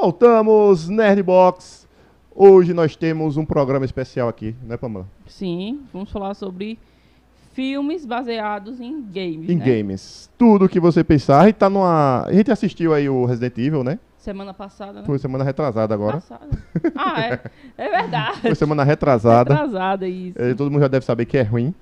Voltamos, Nerdbox. Hoje nós temos um programa especial aqui, né, Pamela? Sim, vamos falar sobre filmes baseados em games, Em né? games. Tudo que você pensar. A gente assistiu aí o Resident Evil, né? Semana passada, né? Foi semana retrasada agora. Passada. Ah, é verdade. Foi semana retrasada. Retrasada, isso. Todo mundo já deve saber que é ruim.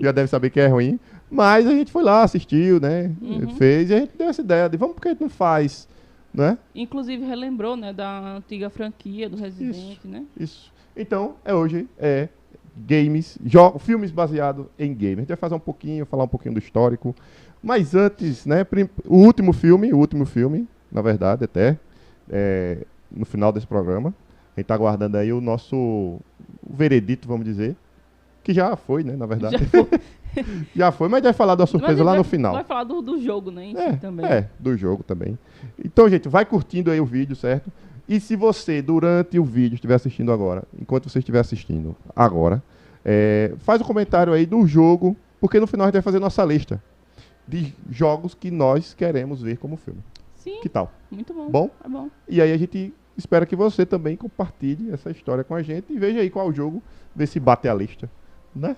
Já deve saber que é ruim. Mas a gente foi lá, assistiu, né? Fez e a gente deu essa ideia de vamos porque a gente não faz, né? Inclusive relembrou, né, da antiga franquia do Resident, Isso. né? Isso. Então, hoje é games, filmes baseados em games. A gente vai fazer falar um pouquinho do histórico. Mas antes, né, o último filme, na verdade, até, no final desse programa. A gente tá aguardando aí o nosso veredito, vamos dizer. Que já foi, né, na verdade. Já foi. Já foi, mas a gente vai falar da surpresa lá no final. Vai falar do jogo, né, em si também. Do jogo também. Então, gente, vai curtindo aí o vídeo, certo? E se você, durante o vídeo, estiver assistindo agora, enquanto você estiver assistindo agora, faz um comentário aí do jogo, porque no final a gente vai fazer nossa lista de jogos que nós queremos ver como filme. Sim. Que tal? Muito bom. Bom? É bom. E aí a gente espera que você também compartilhe essa história com a gente e veja aí qual jogo, ver se bate a lista, né?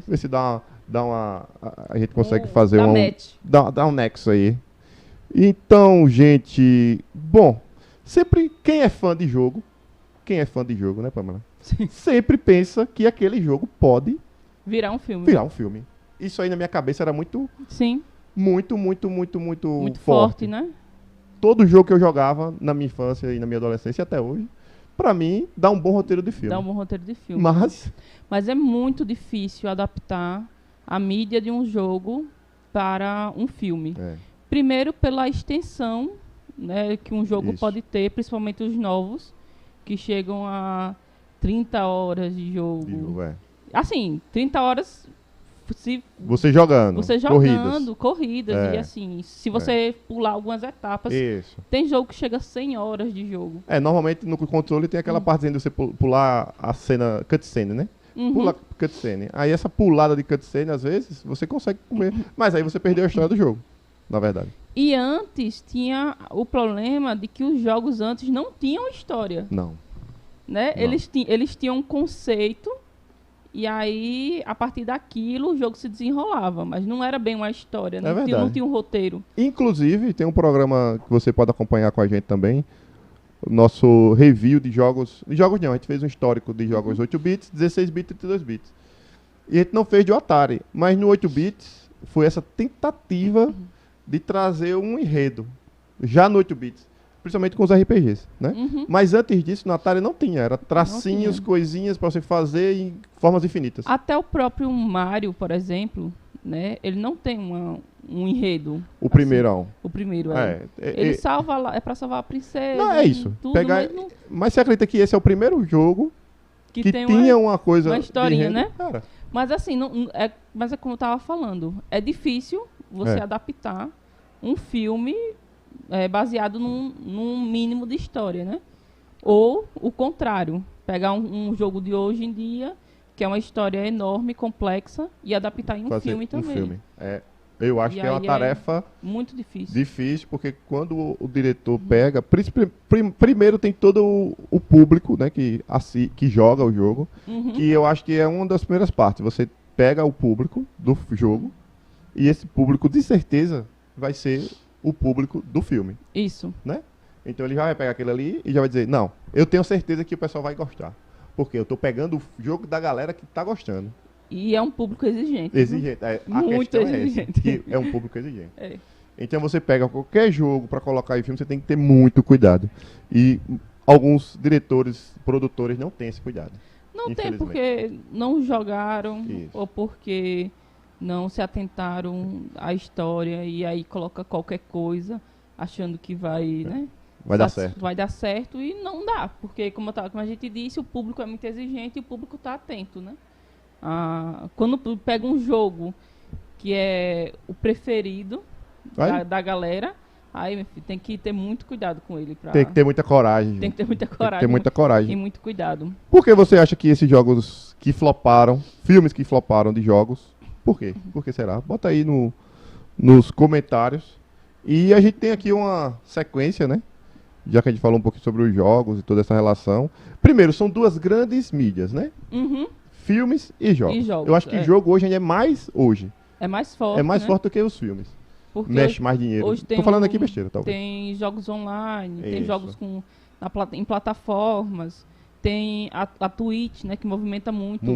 Ver se a gente consegue fazer match. Dá um nexo aí. Então, gente, bom, sempre quem é fã de jogo, né, Pamela? Sim. Sempre pensa que aquele jogo pode virar um filme. Isso aí na minha cabeça era muito forte, né? Todo jogo que eu jogava na minha infância e na minha adolescência e até hoje, pra mim, dá um bom roteiro de filme. Mas é muito difícil adaptar a mídia de um jogo para um filme. Primeiro, pela extensão, né, que um jogo pode ter, principalmente os novos, que chegam a 30 horas de jogo. Assim, 30 horas... Você jogando corridas e assim, se você pular algumas etapas, tem jogo que chega a 100 horas de jogo. Normalmente no controle tem aquela partezinha de você pular a cena cutscene, né? Pula cutscene. Aí essa pulada de cutscene, às vezes, você consegue comer. Mas aí você perdeu a história do jogo, na verdade. E antes tinha o problema de que os jogos antes não tinham história. Não. Né? Não. Eles tinham um conceito. E aí, a partir daquilo, o jogo se desenrolava. Mas não era bem uma história, né? Não tinha um roteiro. Inclusive, tem um programa que você pode acompanhar com a gente também. O nosso review de jogos... De jogos não, a gente fez um histórico de jogos 8 bits, 16 bits e 32 bits. E a gente não fez de Atari. Mas no 8 bits, foi essa tentativa de trazer um enredo. Já no 8 bits. Principalmente com os RPGs, né? Mas antes disso, no Atari não tinha. Era tracinhos, coisinhas pra você fazer em formas infinitas. Até o próprio Mario, por exemplo, né? Ele não tem um enredo. O primeirão. O primeiro, ele salva lá, é pra salvar a princesa. Não, é isso. Tudo, mas você acredita que esse é o primeiro jogo que tinha uma coisa... Uma historinha, né? Cara. Mas assim, mas é como eu tava falando. É difícil você adaptar um filme... baseado num mínimo de história, né? Ou o contrário, pegar um jogo de hoje em dia, que é uma história enorme, complexa, e adaptar em um filme também. Eu acho que é uma tarefa muito difícil. Difícil, porque quando o diretor pega... Primeiro tem todo o público, né, que joga o jogo, que eu acho que é uma das primeiras partes. Você pega o público do jogo, e esse público, de certeza, vai ser... o público do filme. Isso. Né? Então ele já vai pegar aquele ali e já vai dizer, não, eu tenho certeza que o pessoal vai gostar. Porque eu tô pegando o jogo da galera que tá gostando. E é um público exigente. Exigente. Muito exigente. Que é um público exigente. Então você pega qualquer jogo para colocar em filme, você tem que ter muito cuidado. E alguns diretores, produtores não têm esse cuidado. Não tem porque não jogaram ou porque... não se atentaram à história e aí coloca qualquer coisa achando que vai, né? Vai dar certo. Vai dar certo e não dá, porque como a gente disse, o público é muito exigente e o público está atento, né? Quando pega um jogo que é o preferido da galera, aí meu filho, tem que ter muito cuidado com ele. Tem que ter muita coragem. Tem que ter muita coragem. Tem muita coragem. E muito cuidado. Por que você acha que esses jogos que floparam, filmes que floparam de jogos, por quê? Por que será? Bota aí nos comentários. E a gente tem aqui uma sequência, né? já que a gente falou um pouquinho sobre os jogos e toda essa relação. Primeiro, são duas grandes mídias, né? Filmes e jogos. Eu acho que jogo hoje ainda é mais hoje. É mais forte, É mais forte do que os filmes. Porque mexe mais dinheiro. Hoje Tô falando aqui besteira, talvez. Tem jogos online, tem jogos em plataformas, tem a Twitch, né, que movimenta muito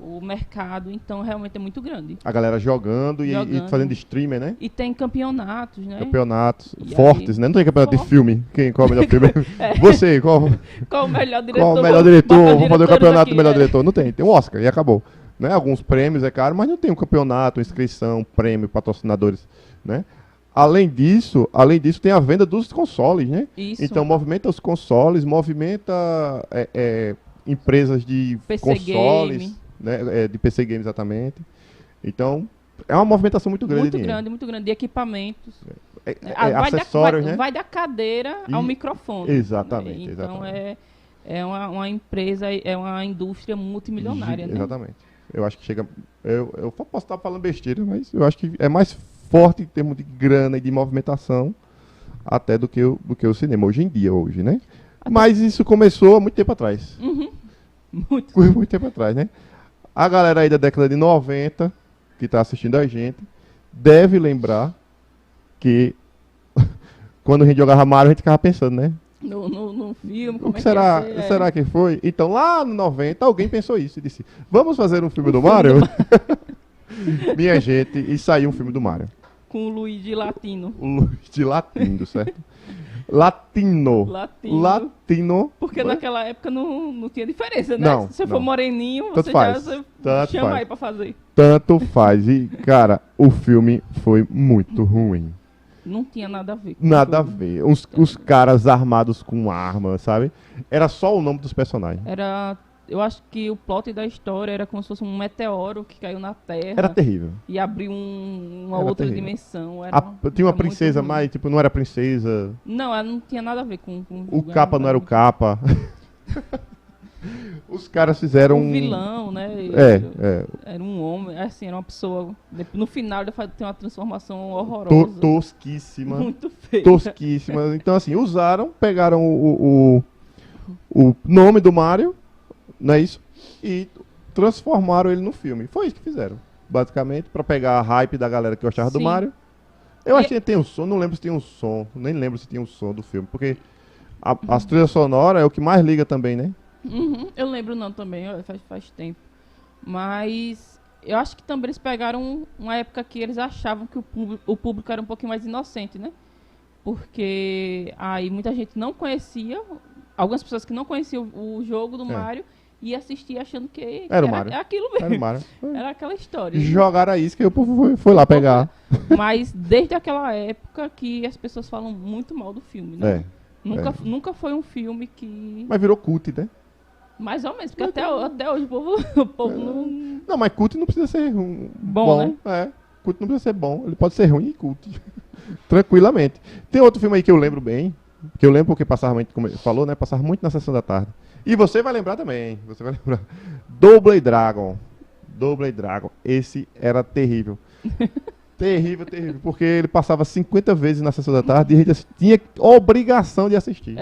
o mercado, então realmente é muito grande. A galera jogando e fazendo streamer, né? E tem campeonatos, né? Campeonatos fortes, né? Não tem campeonato de filme. Qual é o melhor filme? Você, qual o melhor diretor? Qual o melhor diretor? Vamos fazer o campeonato do melhor diretor. Não tem. Tem um Oscar e acabou. Né? Alguns prêmios é caro, mas não tem um campeonato, inscrição, prêmio, patrocinadores, né? Além disso tem a venda dos consoles, né? Isso. Então movimenta os consoles, movimenta empresas de PC consoles, game. Né? De PC Game exatamente. Então é uma movimentação muito grande. Muito grande, de equipamentos. Acessórios, né? Vai da cadeira ao microfone. Exatamente. Né? Então é uma empresa, é uma indústria multimilionária, né? Exatamente. Eu acho que chega... Eu posso estar falando besteira, mas eu acho que é mais forte em termos de grana e de movimentação até do que o cinema, hoje em dia, né? Mas isso começou há muito tempo atrás. Muito tempo atrás, né? A galera aí da década de 90, que está assistindo a gente, deve lembrar que quando a gente jogava Mario, a gente ficava pensando, né? No filme, como o que será que foi? Então, lá no 90, alguém pensou isso e disse, vamos fazer um filme do Mario? Minha gente, e saiu um filme do Mario. Com o Luigi Latino. O Luigi Latino, certo? Latino. Porque naquela época não tinha diferença, né? Não, Se você for moreninho, você já chama aí pra fazer. Tanto faz. E, cara, o filme foi muito ruim. Não tinha nada a ver. Nada a ver. Os caras armados com arma, sabe? Era só o nome dos personagens. Eu acho que o plot da história era como se fosse um meteoro que caiu na Terra. Era terrível. E abriu uma outra dimensão. Tinha uma princesa, mas tipo, não era princesa. Não, ela não tinha nada a ver com o capa não era o capa. Os caras fizeram um vilão, né? Era um homem, assim, era uma pessoa. No final ele tem uma transformação horrorosa. Tosquíssima. Muito feia. Tosquíssima. Então, assim, pegaram o nome do Mario, não é isso? E transformaram ele no filme. Foi isso que fizeram, basicamente, pra pegar a hype da galera que gostava do Mario. Eu acho que tem um som, não lembro se tem um som, nem lembro se tem um som do filme, porque as trilhas sonoras é o que mais liga também, né? Eu lembro não também, faz tempo. Mas eu acho que também eles pegaram uma época que eles achavam que o público era um pouquinho mais inocente, né? Porque aí muita gente não conhecia, algumas pessoas que não conheciam o jogo do Mario e assistia achando que era o Mario. Aquilo mesmo. Era o Mario. Era aquela história. Jogaram a isca e o povo foi lá pegar. Mas desde aquela época que as pessoas falam muito mal do filme, né? Nunca foi um filme que... Mas virou cult, né? Mais ou menos, porque até hoje o povo não... Não, mas cult não precisa ser bom, né? Cult não precisa ser bom, ele pode ser ruim e cult. Tranquilamente. Tem outro filme aí que eu lembro bem, que eu lembro porque passava muito, como ele falou, né? Passava muito na sessão da tarde. E você vai lembrar também, Double Dragon. Esse era terrível. Terrível, porque ele passava 50 vezes na sessão da tarde e a gente tinha obrigação de assistir.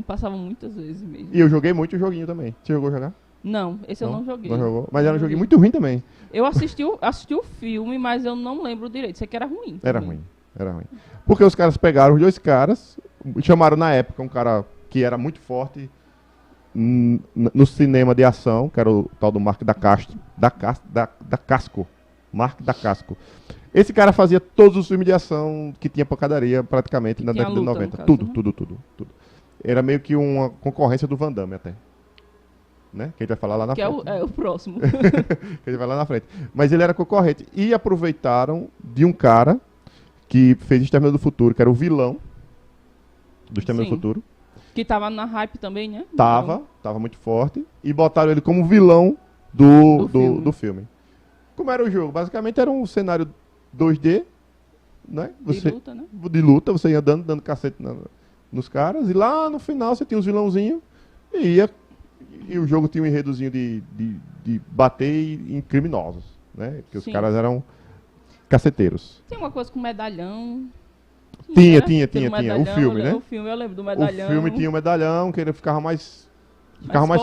Passava muitas vezes mesmo. E eu joguei muito o joguinho também. Você jogou jogar? Não, esse eu não joguei. Não jogou? Mas era um joguinho muito ruim também. Eu assisti o filme, mas eu não lembro direito. Isso aqui era ruim. Era ruim. Porque os caras pegaram os dois caras, chamaram na época um cara que era muito forte no cinema de ação, que era o tal do Mark da Casco. Mark da Casco. Esse cara fazia todos os filmes de ação que tinha pancadaria praticamente na década de 90. Caso, tudo. Era meio que uma concorrência do Van Damme até. Né? Que a gente vai falar lá na frente. Que é o próximo. Que a gente vai lá na frente. Mas ele era concorrente. E aproveitaram de um cara que fez Exterminador do Futuro, que era o vilão do Exterminador do Futuro. Que tava na hype também, né? Tava muito forte. E botaram ele como vilão do filme. Como era o jogo? Basicamente era um cenário 2D, né? De luta, você ia dando cacete nos caras, e lá no final você tinha uns vilãozinhos, e o jogo tinha um enredozinho de bater em criminosos, né? Porque os caras eram caceteiros. Tem uma coisa com medalhão. Tinha. O Medalhão, filme, né? O filme, eu lembro do medalhão. O filme tinha um medalhão que ele ficava mais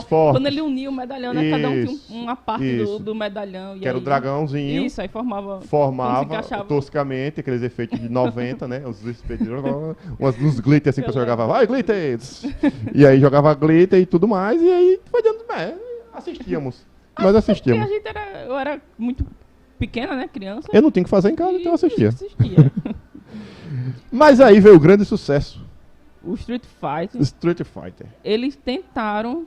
forte. Quando ele unia o medalhão, né? Cada um tinha uma parte do medalhão. Que era o dragãozinho. Isso, aí formava toscamente aqueles efeitos de 90, né? Os uns glitter assim que você jogava. Vai, glitter! E aí jogava glitter e tudo mais. E aí foi dando. Assistíamos. Nós assistíamos. Eu era muito pequena, né? Criança. Eu não tinha o que fazer em casa, então eu assistia. Mas aí veio o grande sucesso. O Street Fighter. Eles tentaram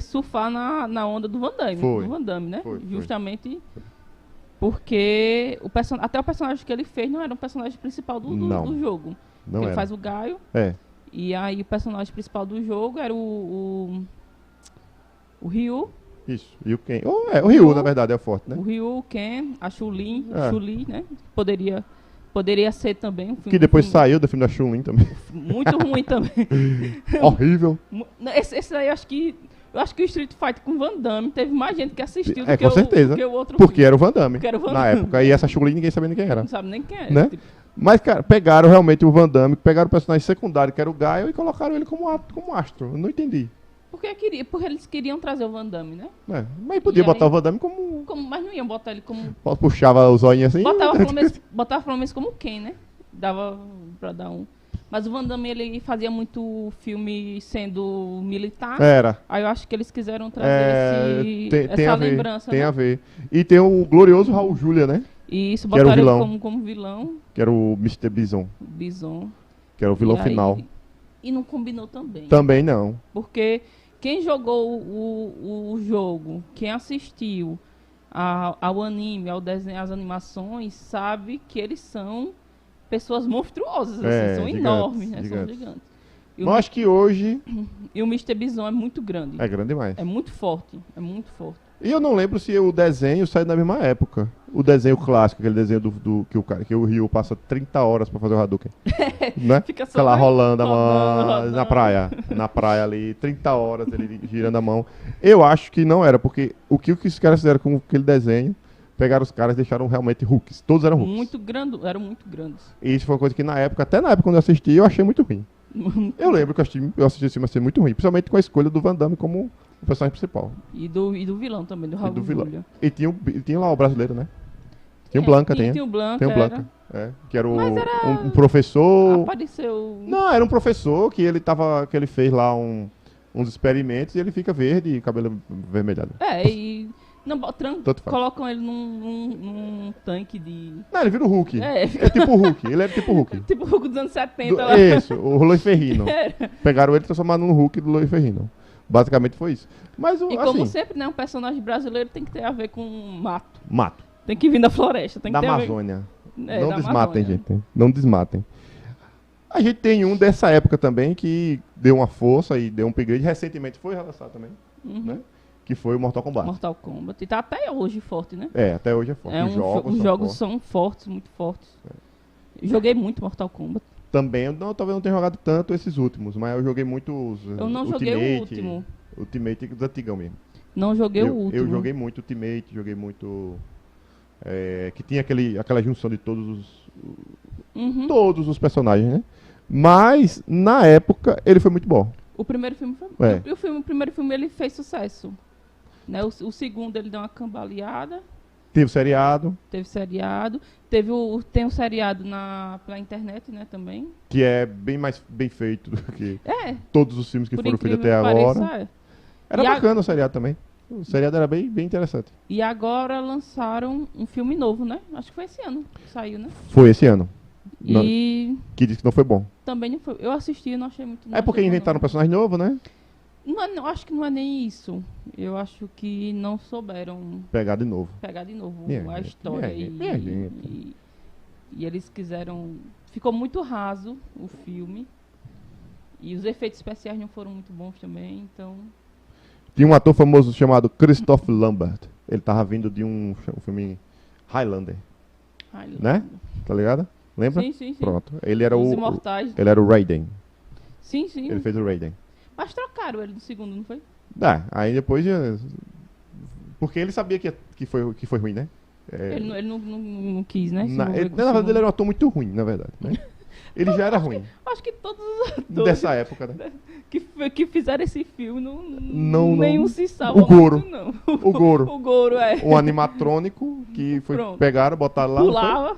surfar na onda do Van Damme. Foi. Do Van Damme, né? Foi. Justamente porque até o personagem que ele fez não era um personagem principal do jogo. Não ele faz o Gaio. E aí o personagem principal do jogo era o Ryu. Isso. E o Ken. O Ryu, na verdade, é forte, né? O Ryu, o Ken, a Chun-Li, né? Poderia ser também um filme. Que depois saiu do filme da Chun-Li também. Muito ruim também. Horrível. Esse aí, eu acho que o Street Fighter com Van Damme teve mais gente que assistiu com certeza. do que o outro Porque filme. Era o Van Damme. Na época. E essa Chun-Li ninguém sabia nem quem era. Não sabe nem quem era. Né? Mas, cara, pegaram realmente o Van Damme, pegaram o personagem secundário, que era o Gaio, e colocaram ele como astro. Eu não entendi. Porque eles queriam trazer o Van Damme, né? Mas podia botar o Van Damme como... Mas não iam botar ele como... Puxava os olhinhos assim... Botava pelo menos como Ken, né? Dava pra dar um... Mas o Van Damme, ele fazia muito filme sendo militar. Era. Aí eu acho que eles quiseram trazer essa lembrança, Tem a ver. E tem o glorioso Raul Julia, né? E isso, botaram ele como vilão. Que era o Mr. Bison. Que era o vilão final. E não combinou também. Também não. Porque... Quem jogou o jogo, quem assistiu ao anime, ao desenho, às animações, sabe que eles são pessoas monstruosas, assim, são enormes, né? São gigantes. Mas acho que hoje... E o Mr. Bison é muito grande. É grande demais. É muito forte. E eu não lembro se o desenho saiu na mesma época. O desenho clássico, aquele desenho que o Ryu passa 30 horas pra fazer o Hadouken. Né? Fica só lá rolando a mão na praia. Na praia ali, 30 horas ele girando a mão. Eu acho que não era, porque o que os caras fizeram com aquele desenho, pegaram os caras e deixaram realmente Hulks. Todos eram Hulks. Eram muito grandes. E isso foi uma coisa que até na época quando eu assisti, eu achei muito ruim. Eu lembro que eu assisti esse filme ser muito ruim, principalmente com a escolha do Van Damme como o personagem principal. E do vilão também, do Raul Julia. E tinha lá o brasileiro, né? Tinha o Blanca, tem. Tinha o Blanca. Tem o Blanca. Que era um professor. Apareceu. Não, era um professor que ele fez lá uns experimentos e ele fica verde e cabelo vermelhado. Colocam ele num tanque de... Não, ele vira o Hulk. É tipo o Hulk. Ele é tipo o Hulk. Tipo o Hulk dos anos 70 lá. Isso, o Lois Ferrino. Pegaram ele e transformaram no Hulk do Lois Ferrino. Basicamente foi isso. Mas, como sempre, né, um personagem brasileiro tem que ter a ver com mato. Tem que vir da floresta. Tem da que ter Amazônia. Não desmatem, gente. Não desmatem. A gente tem um dessa época também que deu uma força e deu um upgrade. Recentemente foi relançado também, né? Que foi o Mortal Kombat. Mortal Kombat. E tá até hoje forte, né? Até hoje é forte. Os jogos são fortes, muito fortes. Joguei muito Mortal Kombat. Também, talvez não tenha jogado tanto esses últimos, mas eu joguei muito Eu não joguei o último. Ultimate dos antigão mesmo. Não joguei o último. Eu joguei muito Ultimate, joguei muito... que tinha aquela junção de todos os personagens, né? Mas, na época, ele foi muito bom. O primeiro filme foi... O primeiro filme ele fez sucesso. Né? O segundo ele deu uma cambaleada. Teve seriado. Tem um seriado pela internet, né, também. Que é bem mais bem feito do que todos os filmes que foram feitos até agora. Era bacana o seriado também. O seriado era bem, bem interessante. E agora lançaram um filme novo, né? Acho que foi esse ano que saiu, né? Foi esse ano. Que disse que não foi bom. Também não foi. Eu assisti e não achei muito... É porque inventaram um personagem novo, né? Não, acho que não é nem isso. Eu acho que não souberam... Pegar de novo a história. E eles quiseram... Ficou muito raso o filme. E os efeitos especiais não foram muito bons também, então... Tinha um ator famoso chamado Christoph Lambert. Ele tava vindo de um filme Highlander. Né? Tá ligado? Lembra? Sim. Pronto. Ele era Os Imortais. Ele era o Raiden. Sim. Ele fez o Raiden. Mas trocaram ele no segundo, não foi? Aí depois... Porque ele sabia que foi ruim, né? Ele não quis, né? Na verdade, ele era um ator muito ruim, na verdade, né? Ele já era ruim. Acho que todos os atores dessa época, né? Que fizeram esse filme, nenhum se salva o Goro. muito, não. O Goro. O Goro, Um animatrônico que foi pegaram, botaram lá.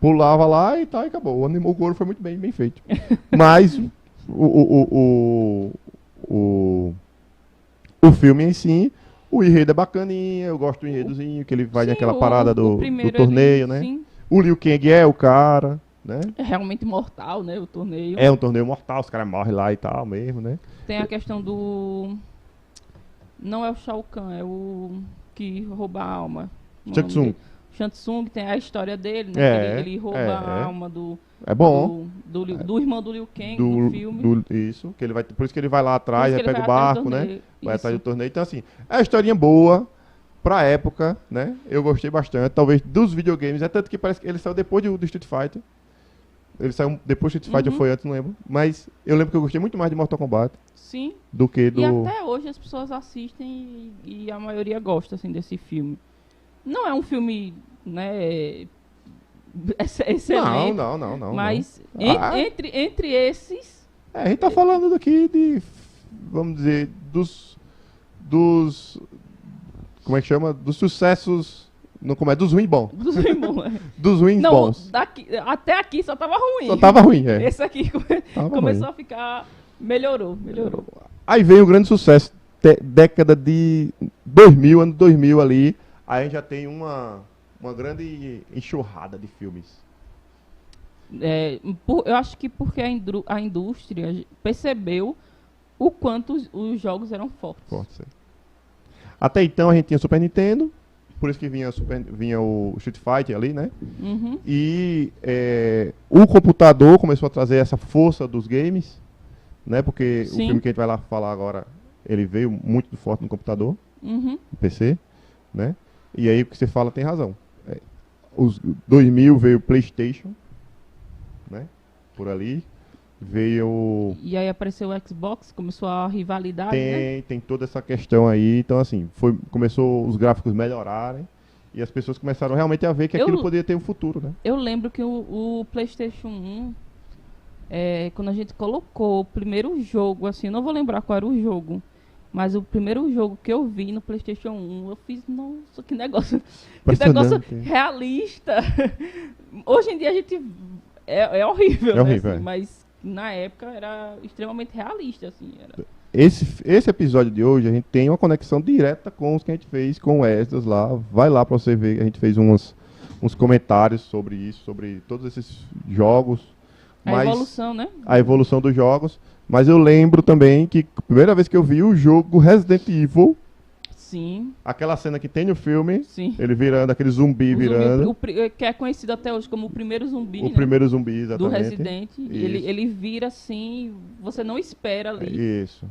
Pulava lá e tal, e acabou. O Goro foi muito bem feito. Mas o filme em si, o enredo é bacaninha, eu gosto do enredozinho, que ele vai naquela parada do torneio, né? Sim. O Liu Kang é o cara, né? É realmente mortal, né, o torneio. É um torneio mortal, os caras morrem lá e tal mesmo, né? Tem a questão do... Não é o Shao Kahn, é o que rouba a alma. Shang Tsung. Shang Tsung tem a história dele, né? Ele rouba a alma do... É bom. Do irmão do Liu Kang, do filme. Isso, que ele vai, por isso que ele vai lá atrás, aí pega o barco, né? Vai atrás do torneio. Então, assim, é uma historinha boa pra época, né? Eu gostei bastante, talvez, dos videogames. É tanto que parece que ele saiu depois do Street Fighter. Ele saiu depois do Street Fighter, ou foi antes, não lembro. Mas eu lembro que eu gostei muito mais de Mortal Kombat. Sim. Do que do... E até hoje as pessoas assistem e a maioria gosta, assim, desse filme. Não é um filme, né... excelente. Não. Mas entre esses... a gente tá falando daqui de, vamos dizer, dos como é que chama? Dos sucessos, não, como é? Dos ruins bons. Dos ruins bons, Dos ruins bons. Até aqui só tava ruim. Só tava ruim, é. Esse aqui começou a ficar... Melhorou. Aí veio o grande sucesso, década de 2000, ano 2000 ali, aí a gente já tem uma grande enxurrada de filmes. Eu acho que porque a indústria percebeu o quanto os jogos eram fortes. Até então a gente tinha Super Nintendo, por isso que vinha o Street Fighter ali, né? Uhum. E o computador começou a trazer essa força dos games, né? Porque o filme que a gente vai lá falar agora, ele veio muito forte no computador, no PC, né? E aí o que você fala tem razão. Os 2000 veio o PlayStation, né? Por ali. E aí apareceu o Xbox, começou a rivalidade, né? Tem toda essa questão aí. Então, assim, começou os gráficos melhorarem e as pessoas começaram realmente a ver que aquilo poderia ter um futuro, né? Eu lembro que o PlayStation 1, quando a gente colocou o primeiro jogo, assim, eu não vou lembrar qual era o jogo, mas o primeiro jogo que eu vi no PlayStation 1, eu fiz, nossa, que negócio realista. Hoje em dia a gente... É horrível, né? Horrível, assim, mas na época era extremamente realista, assim. Esse episódio de hoje, a gente tem uma conexão direta com os que a gente fez com o Esdras lá. Vai lá pra você ver, a gente fez uns comentários sobre isso, sobre todos esses jogos. A evolução, né? A evolução dos jogos. Mas eu lembro também que a primeira vez que eu vi o jogo Resident Evil... Sim. Aquela cena que tem no filme, sim, ele virando, aquele zumbi virando. Que é conhecido até hoje como o primeiro zumbi, o primeiro zumbi, exatamente. Do Resident. Ele vira assim, você não espera ali. Isso.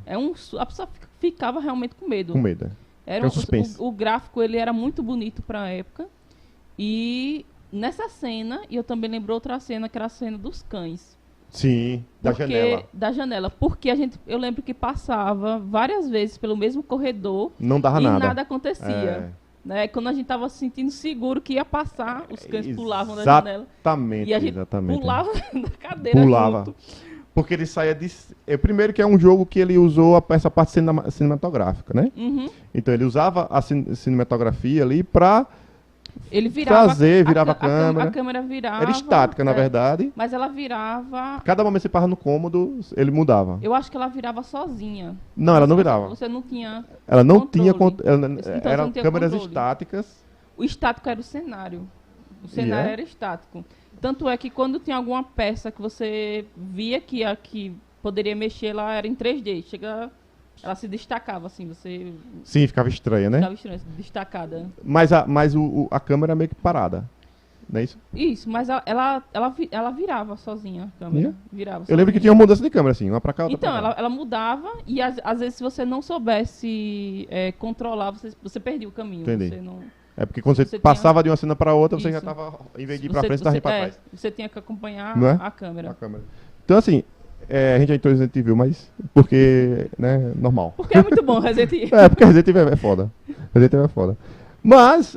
A pessoa ficava realmente com medo. Com medo. Era um suspense. O gráfico, ele era muito bonito pra época. E nessa cena, eu também lembro outra cena, que era a cena dos cães. Sim, da janela. Porque eu lembro que passava várias vezes pelo mesmo corredor. Não dava nada. E nada acontecia. Né? Quando a gente estava se sentindo seguro que ia passar, os cães pulavam da janela. Exatamente. E a gente pulava da cadeira junto. Porque ele saía de... primeiro que é um jogo que ele usou essa parte cinematográfica, né? Uhum. Então ele usava a cinematografia ali pra... Ele virava a câmera. A câmera virava. Era estática, na verdade. Mas ela virava... Cada momento que você parava no cômodo, ele mudava. Eu acho que ela virava sozinha. Não, ela não virava. Você não tinha Ela não controle. tinha... Eram câmeras estáticas. O estático era o cenário. O cenário era estático. Tanto é que quando tinha alguma peça que você via que poderia mexer, ela era em 3D. Ela se destacava, assim, você... Sim, ficava estranha, né? Ficava estranha, destacada. Mas a câmera é meio que parada, não é isso? Isso, mas ela virava sozinha, a câmera. Virava sozinha. Eu lembro que tinha uma mudança de câmera, assim, uma pra cá, outra então, pra cá. Ela mudava e às vezes se você não soubesse controlar, você perdia o caminho. Entendi. Você não... É porque quando você passava de uma cena pra outra, você já tava, em vez de ir pra frente, você tava indo pra trás. Você tinha que acompanhar a câmera. Então, assim... a gente já entrou em Resident Evil, mas porque, né, normal. Porque é muito bom Resident Evil. Porque Resident Evil é foda. Resident Evil é foda. Mas,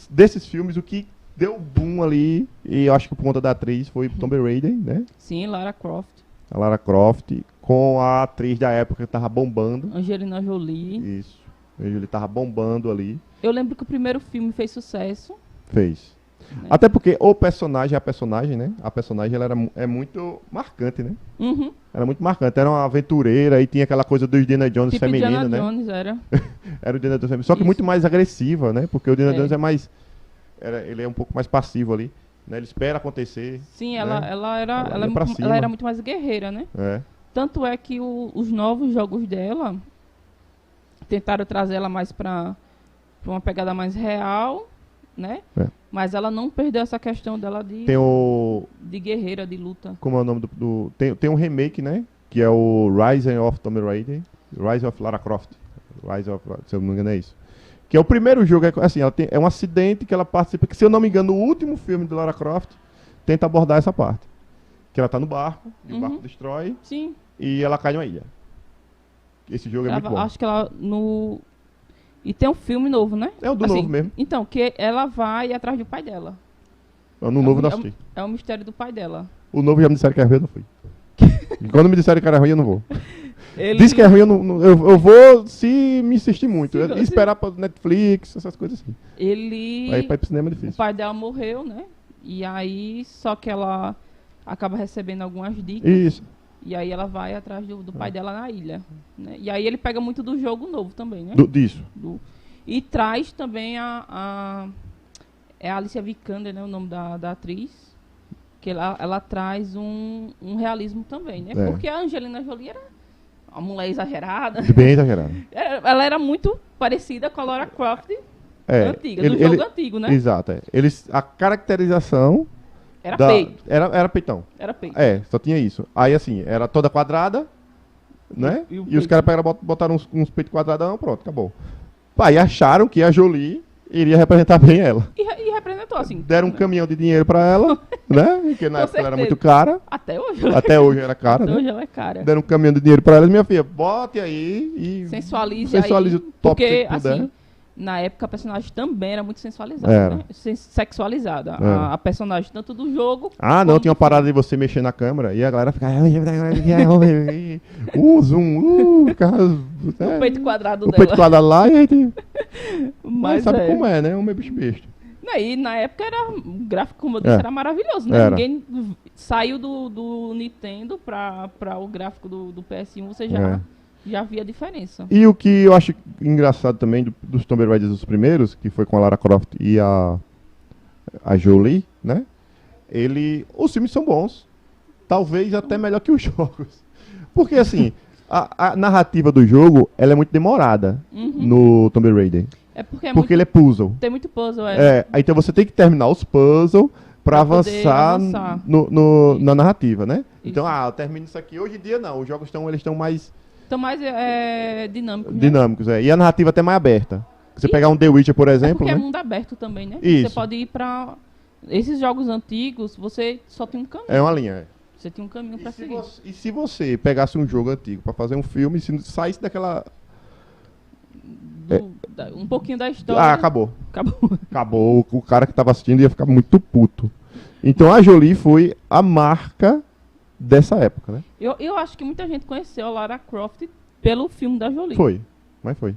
desses filmes, o que deu boom ali, e eu acho que por conta da atriz, foi Tomb Raider, né? Sim, Lara Croft. A Lara Croft, com a atriz da época que tava bombando. Angelina Jolie. Isso. Ele tava bombando ali. Eu lembro que o primeiro filme fez sucesso. Fez. Né? Até porque a personagem, né? A personagem ela é muito marcante, né? Uhum. Era muito marcante. Era uma aventureira e tinha aquela coisa do Indiana Jones Tipo feminino, Indiana né? Jones era. Era o Indiana Jones feminino. Só que Isso. muito mais agressiva, né? Porque o Indiana Jones é mais... ele é um pouco mais passivo ali. Né? Ele espera acontecer. Sim, né? ela cima. era muito mais guerreira, né? É. Tanto é que os novos jogos dela tentaram trazer ela mais pra uma pegada mais real, né? É. Mas ela não perdeu essa questão dela de guerreira, de luta. Como é o nome do... Tem um remake, né? Que é o Rise of Tomb Raider. Rise of Lara Croft. Se eu não me engano é isso. Que é o primeiro jogo, assim, é um acidente que ela participa, que se eu não me engano, o último filme de Lara Croft tenta abordar essa parte. Que ela tá no barco, e o barco destrói, Sim. e ela cai numa ilha. Esse jogo é muito bom. Acho que ela E tem um filme novo, né? É o do novo mesmo. Então, que ela vai atrás do pai dela. No novo eu não assisti. É o mistério do pai dela. O novo já me disseram que é ruim, eu não fui. E quando me disseram que era ruim, eu não vou. Diz que é ruim, eu vou se me insistir muito. Esperar pra Netflix, essas coisas assim. Aí pra ir pro cinema é difícil. O pai dela morreu, né? E aí, só que ela acaba recebendo algumas dicas. Isso. E aí ela vai atrás do pai dela na ilha. Né? E aí ele pega muito do jogo novo também, né? Disso. E traz também é a Alicia Vikander, né? O nome da atriz. Que ela traz um realismo também, né? Porque a Angelina Jolie era uma mulher exagerada. Bem exagerada. Ela era muito parecida com a Lara Croft antiga, do jogo antigo, né? Exato. A caracterização... Era peito. Era peitão. Era peito. Só tinha isso. Aí, assim, era toda quadrada, né? E os caras botaram uns peitos quadradão, pronto, acabou. Aí acharam que a Jolie iria representar bem ela. E representou, assim. Deram um caminhão de dinheiro pra ela, né? Porque na época ela era muito cara. Até hoje. Até hoje era cara, Até né? hoje ela é cara. Deram um caminhão de dinheiro pra ela. Minha filha, bote aí e... Sensualize o top porque, que puder. assim, na época a personagem também era muito sensualizada, né? Sexualizada. A personagem tanto do jogo... não, tinha uma parada de você mexer na câmera e a galera ficava... zoom, o peito quadrado dela. O peito quadrado lá e a gente... Mas sabe como é, né? Um meio bicho besta. E na época o gráfico, como eu disse, era maravilhoso, né? Ninguém saiu do Nintendo para o gráfico do PS1, você já via a diferença. E o que eu acho engraçado também dos Tomb Raiders os primeiros, que foi com a Lara Croft e a Jolie, né? Os filmes são bons. Talvez até melhor que os jogos. Porque assim, a narrativa do jogo, ela é muito demorada no Tomb Raider. Porque ele é puzzle. Tem muito puzzle, então você tem que terminar os puzzles pra avançar. Na narrativa, né? Isso. Então, eu termino isso aqui. Hoje em dia não, os jogos eles estão mais... Estão mais dinâmicos. Dinâmicos, E a narrativa até mais aberta. Você pegar um The Witcher, por exemplo, porque né? é mundo aberto também, né? Isso. Você pode ir pra... Esses jogos antigos, você só tem um caminho. É uma linha, Você tem um caminho pra seguir. E se você pegasse um jogo antigo pra fazer um filme, se saísse daquela... Um pouquinho da história... Acabou. O cara que tava assistindo ia ficar muito puto. Então a Jolie foi a marca dessa época, né? Eu acho que muita gente conheceu a Lara Croft pelo filme da Jolie. Mas foi.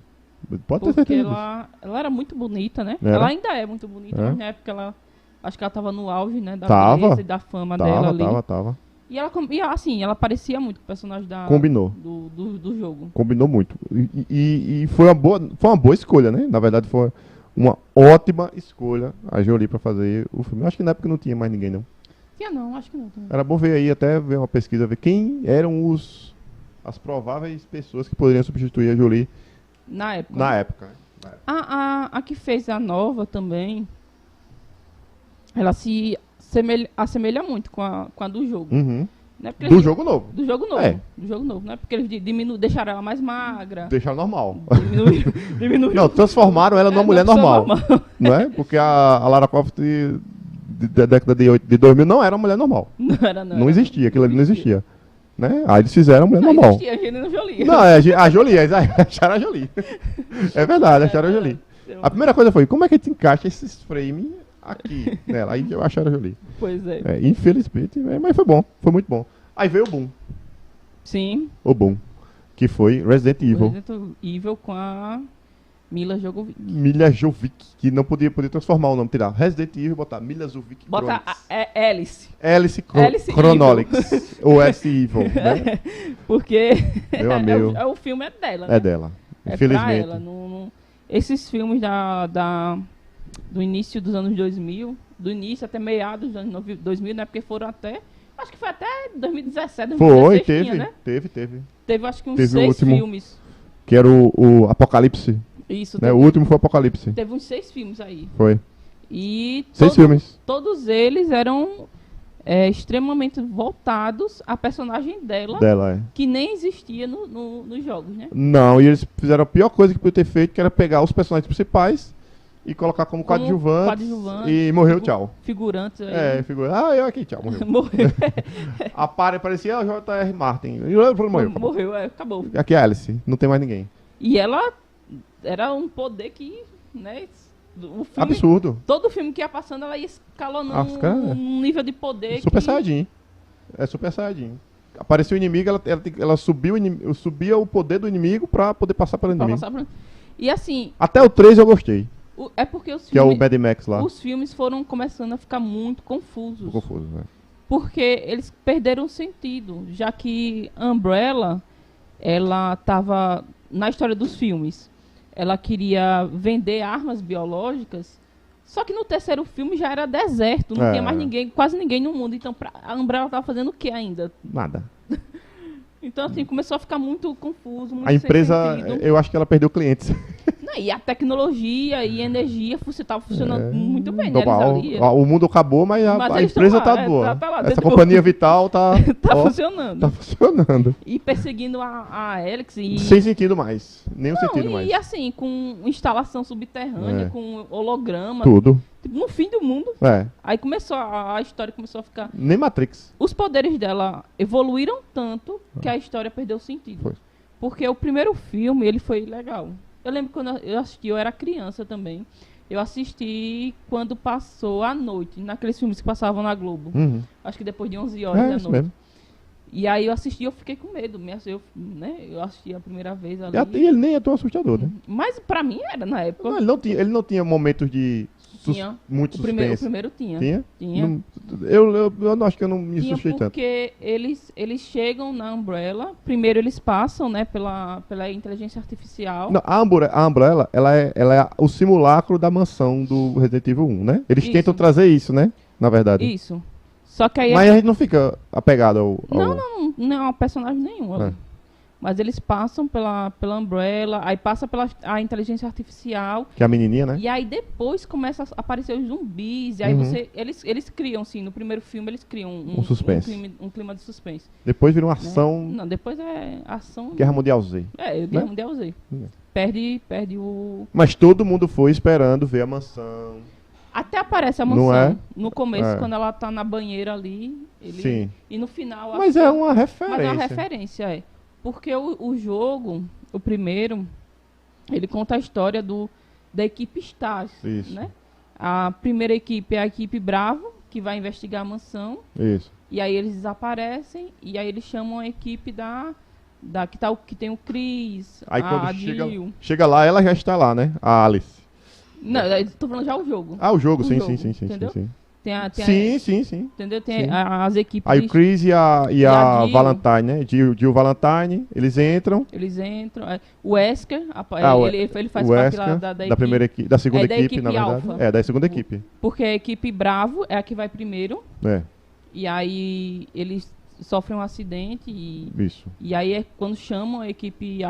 Pode porque ter certeza ela era muito bonita, né? Era? Ela ainda é muito bonita, mas na época acho que ela tava no auge, né? Da beleza e da fama dela ali. Tava. E ela parecia muito com o personagem Combinou. Do jogo. Combinou muito. E foi uma boa escolha, né? Na verdade, foi uma ótima escolha a Jolie pra fazer o filme. Eu acho que na época não tinha mais ninguém, não. Não, acho que não. Era bom ver aí, até ver uma pesquisa, ver quem eram as prováveis pessoas que poderiam substituir a Jolie na época. A que fez a nova também, ela se assemelha muito com a do jogo. Né? Do jogo novo. Do jogo novo, né? Porque eles deixaram ela mais magra. Deixaram normal. Diminuiu. Não, transformaram ela numa mulher normal. Não é? Porque a Lara Croft da década de 2000 não era uma mulher normal. Não existia, aquilo ali não existia. Né? Aí eles fizeram a mulher normal. Existia a Angelina Jolie. Não, a Jolie, acharam a Jolie. É verdade, acharam a Jolie. A primeira coisa foi, como é que a gente encaixa esses frames aqui nela? Aí eu acho que era Jolie. Pois é. Infelizmente, mas foi bom, foi muito bom. Aí veio o boom. Sim. O boom. Que foi Resident Evil. Resident Evil com a Mila Jovovich. Mila Jovovich, que não podia transformar o nome, tirar Resident Evil e botar Mila Jovovich. Bota Alice. Alice Chronolix. Ou S Evil, né? Porque Meu o filme é dela, né? É dela. Infelizmente. Pra ela. Esses filmes do início dos anos 2000, do início até meados dos anos 2000, né? Porque foram até... Acho que foi até 2017, 2016 Foi, né? Teve. Teve acho que uns 6 filmes. Que era o Apocalipse. Isso. Né? O último foi Apocalipse. Teve uns 6 filmes aí. Foi. E 6 filmes. Todos eles eram extremamente voltados à personagem dela, que nem existia nos jogos, né? Não, e eles fizeram a pior coisa que podia ter feito, que era pegar os personagens principais e colocar como coadjuvantes e morreu, tchau. Figurantes aí. Eu aqui, tchau, morreu. Morreu. Parecia o J.R. Martin. Morreu, acabou. Aqui é a Alice, não tem mais ninguém. E ela era um poder que, né... O filme, absurdo. Todo filme que ia passando, ela ia escalonando um nível de poder. Super Saiyajin. É Super Saiyajin. Apareceu o inimigo, ela subia o poder do inimigo pra poder passar pelo inimigo. E assim... Até o 3 eu gostei. É porque os filmes... Que é o Mad Max lá. Os filmes foram começando a ficar muito confusos. Né? Porque eles perderam o sentido. Já que Umbrella, ela tava... Na história dos filmes, ela queria vender armas biológicas. Só que no terceiro filme já era deserto. Não tinha mais ninguém, quase ninguém no mundo. Então a Umbrella tava fazendo o que ainda? Nada. Então, assim, começou a ficar muito confuso, muito a empresa, eu acho que ela perdeu clientes. Não, e a tecnologia e a energia estava funcionando muito bem, né? O mundo acabou, mas a empresa tá boa. Tá lá, essa companhia vital tá... tá funcionando. Tá funcionando. E perseguindo a Alex e... Sem sentido mais. Nenhum sentido mais. E assim, com instalação subterrânea, com holograma. Tudo. Tipo, no fim do mundo. Aí começou, a história começou a ficar... Nem Matrix. Os poderes dela evoluíram tanto que a história perdeu sentido. Foi. Porque o primeiro filme, ele foi legal. Eu lembro quando eu assisti, eu era criança também. Eu assisti quando passou à noite, naqueles filmes que passavam na Globo. Acho que depois de 11 horas da noite. Mesmo. E aí eu assisti, eu fiquei com medo. Eu assisti a primeira vez ali. E ele nem é tão assustador, né? Mas pra mim era, na época. Não, ele não tinha momentos de... muito suspense. O primeiro tinha. Tinha? Eu não acho que eu não me assustei tanto. Porque eles chegam na Umbrella, primeiro eles passam, né, pela inteligência artificial. Não, a Umbrella, ela é o simulacro da mansão do Resident Evil 1, né? Eles tentam trazer isso, né? Na verdade. Isso. Só que aí mas a gente não fica apegado ao... Não é um personagem nenhum ali. Mas eles passam pela Umbrella, aí passa pela a inteligência artificial. Que é a menininha, né? E aí depois começa a aparecer os zumbis. E aí eles criam, assim, no primeiro filme eles criam um suspense. Um clima de suspense. Depois vira uma ação... Não, depois é ação... Guerra Mundial Z. Guerra Mundial Z. Perde o... Mas todo mundo foi esperando ver a mansão. Até aparece a mansão no começo, quando ela tá na banheira ali. Sim. E no final... Mas é uma referência. Mas é uma referência, Porque o jogo, o primeiro, ele conta a história da equipe Stars, né? A primeira equipe é a equipe Bravo, que vai investigar a mansão. Isso. E aí eles desaparecem, e aí eles chamam a equipe que tem o Chris, aí quando chega lá, ela já está lá, né? A Alice. Não, tô falando já o jogo. O jogo, sim. Entendeu? Sim. Sim. Entendeu? Tem as equipes... Aí o Chris e a Valentine, né? Jill Valentine, eles entram. O Wesker, ele faz parte lá da equipe. Primeira equipe, da segunda equipe, na verdade. Alpha. Da segunda equipe. Porque a equipe Bravo é a que vai primeiro. E aí eles sofrem um acidente e aí é quando chamam a equipe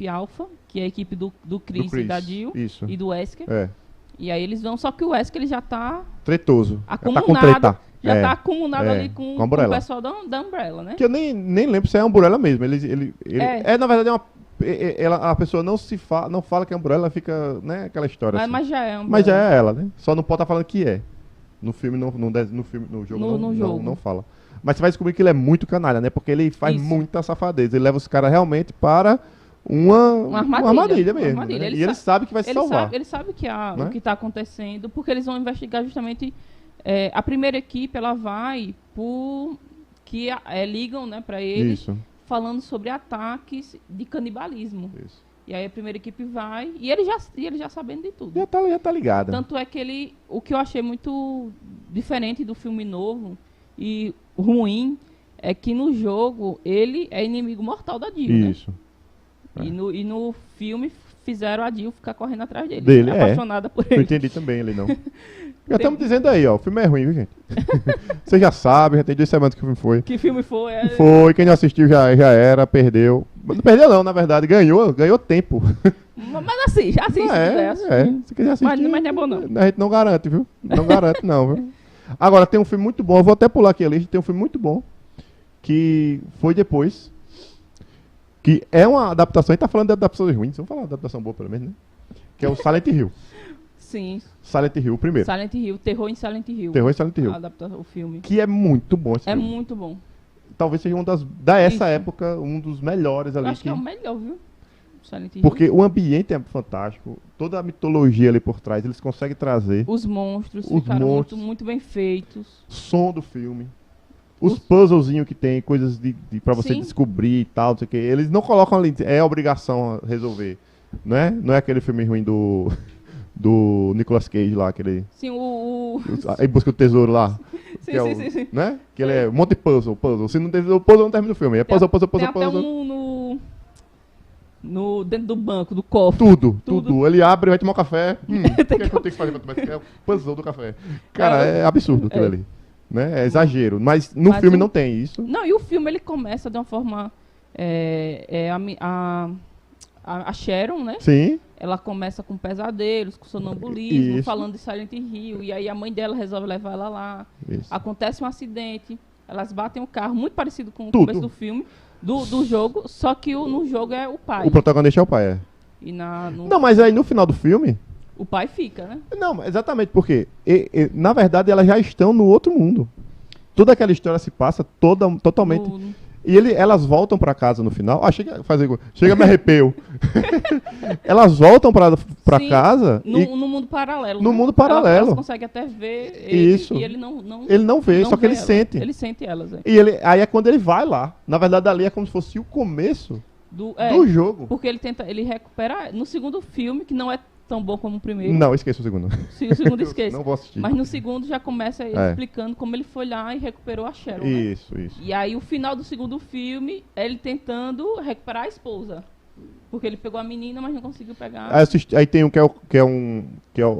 Alpha, que é a equipe do Chris e da Jill e do Wesker. E aí eles vão, só que o Wesker ele já tá... Tretoso. Acumulado. Já tá acumulado ali com o pessoal da Umbrella, né? Que eu nem lembro se é a Umbrella mesmo. Na verdade, a pessoa não fala que é a Umbrella, fica, né, aquela história assim. Mas já é a Umbrella. Mas já é ela, né? Só não pode estar falando que é. No filme, no jogo, não fala. Mas você vai descobrir que ele é muito canalha, né? Porque ele faz muita safadeza. Ele leva os caras realmente para uma armadilha mesmo. Né? E ele sabe que vai se salvar. Ele sabe que o que está acontecendo, porque eles vão investigar justamente... a primeira equipe, ela vai ligam, né, para eles, falando sobre ataques de canibalismo. Isso. E aí a primeira equipe vai, e ele já sabendo de tudo. Já tá ligado. Tanto é que o que eu achei muito diferente do filme novo e ruim, é que no jogo ele é inimigo mortal da Jill, Isso. Né? E no filme fizeram a Jill ficar correndo atrás dele. Apaixonada por ele. Eu entendi também ele não. Já estamos dizendo aí, ó, o filme é ruim, viu, gente? Você já sabe, já tem 2 semanas que o filme foi. Que filme foi? Foi, quem não assistiu já era, perdeu. Não perdeu não, na verdade, ganhou tempo. Mas assim, já assiste. Se quiser assistir. Mas não é bom não. A gente não garante, viu? Não garante não, viu? Agora, tem um filme muito bom, eu vou até pular aqui a lista, tem um filme muito bom, que foi depois, que é uma adaptação, a gente tá falando de adaptações ruins, vamos falar de adaptação boa pelo menos, né? Que é o Silent Hill. Sim. Silent Hill, o primeiro. Silent Hill, Terror em Silent Hill. Terror em Silent Hill. O filme. Que é muito bom esse filme. Muito bom. Talvez seja dessa época, um dos melhores ali. Eu acho que é o melhor, viu? Silent Hill. Porque o ambiente é fantástico, toda a mitologia ali por trás, eles conseguem trazer. Os monstros ficaram muito, muito bem feitos. Som do filme. Os puzzlezinhos que tem, coisas pra você descobrir e tal, não sei o que. Eles não colocam ali, é obrigação resolver. Né? Não é aquele filme ruim do Nicolas Cage lá, aquele... Sim, Em busca do tesouro lá. Sim. Né? Que ele é um monte de puzzle. Se não tem o puzzle, não termina o filme. É puzzle. Tem até dentro do banco, do cofre. Tudo. Ele abre e vai tomar um café. O que é que eu tenho que fazer? É o puzzle do café. Cara, é absurdo aquilo ali. Né? É exagero. Mas no filme não tem isso. Não, e o filme ele começa de uma forma... A Sharon, né? Sim. Ela começa com pesadelos, com sonambulismo, falando de Silent Hill. E aí a mãe dela resolve levar ela lá. Isso. Acontece um acidente. Elas batem o carro, muito parecido com o começo do filme, do jogo. Só que no jogo é o pai. O protagonista é o pai, é. Não, mas aí no final do filme... O pai fica, né? Não, exatamente, porque na verdade elas já estão no outro mundo. Toda aquela história se passa totalmente... E elas voltam pra casa no final. Chega me arrepio. Elas voltam pra casa. No mundo paralelo. No mundo paralelo. Elas conseguem até ver ele. Isso. E ele não ele não vê, só que ele sente. Ele sente elas. É. E aí é quando ele vai lá. Na verdade, ali é como se fosse o começo do jogo. Porque ele recupera. No segundo filme, que não é tão bom como o primeiro. Não, esqueça o segundo. Sim, o segundo esqueça. Não vou assistir. Mas no segundo já começa ele explicando como ele foi lá e recuperou a Sharon. Isso. E aí o final do segundo filme é ele tentando recuperar a esposa. Porque ele pegou a menina, mas não conseguiu pegar. Aí tem um que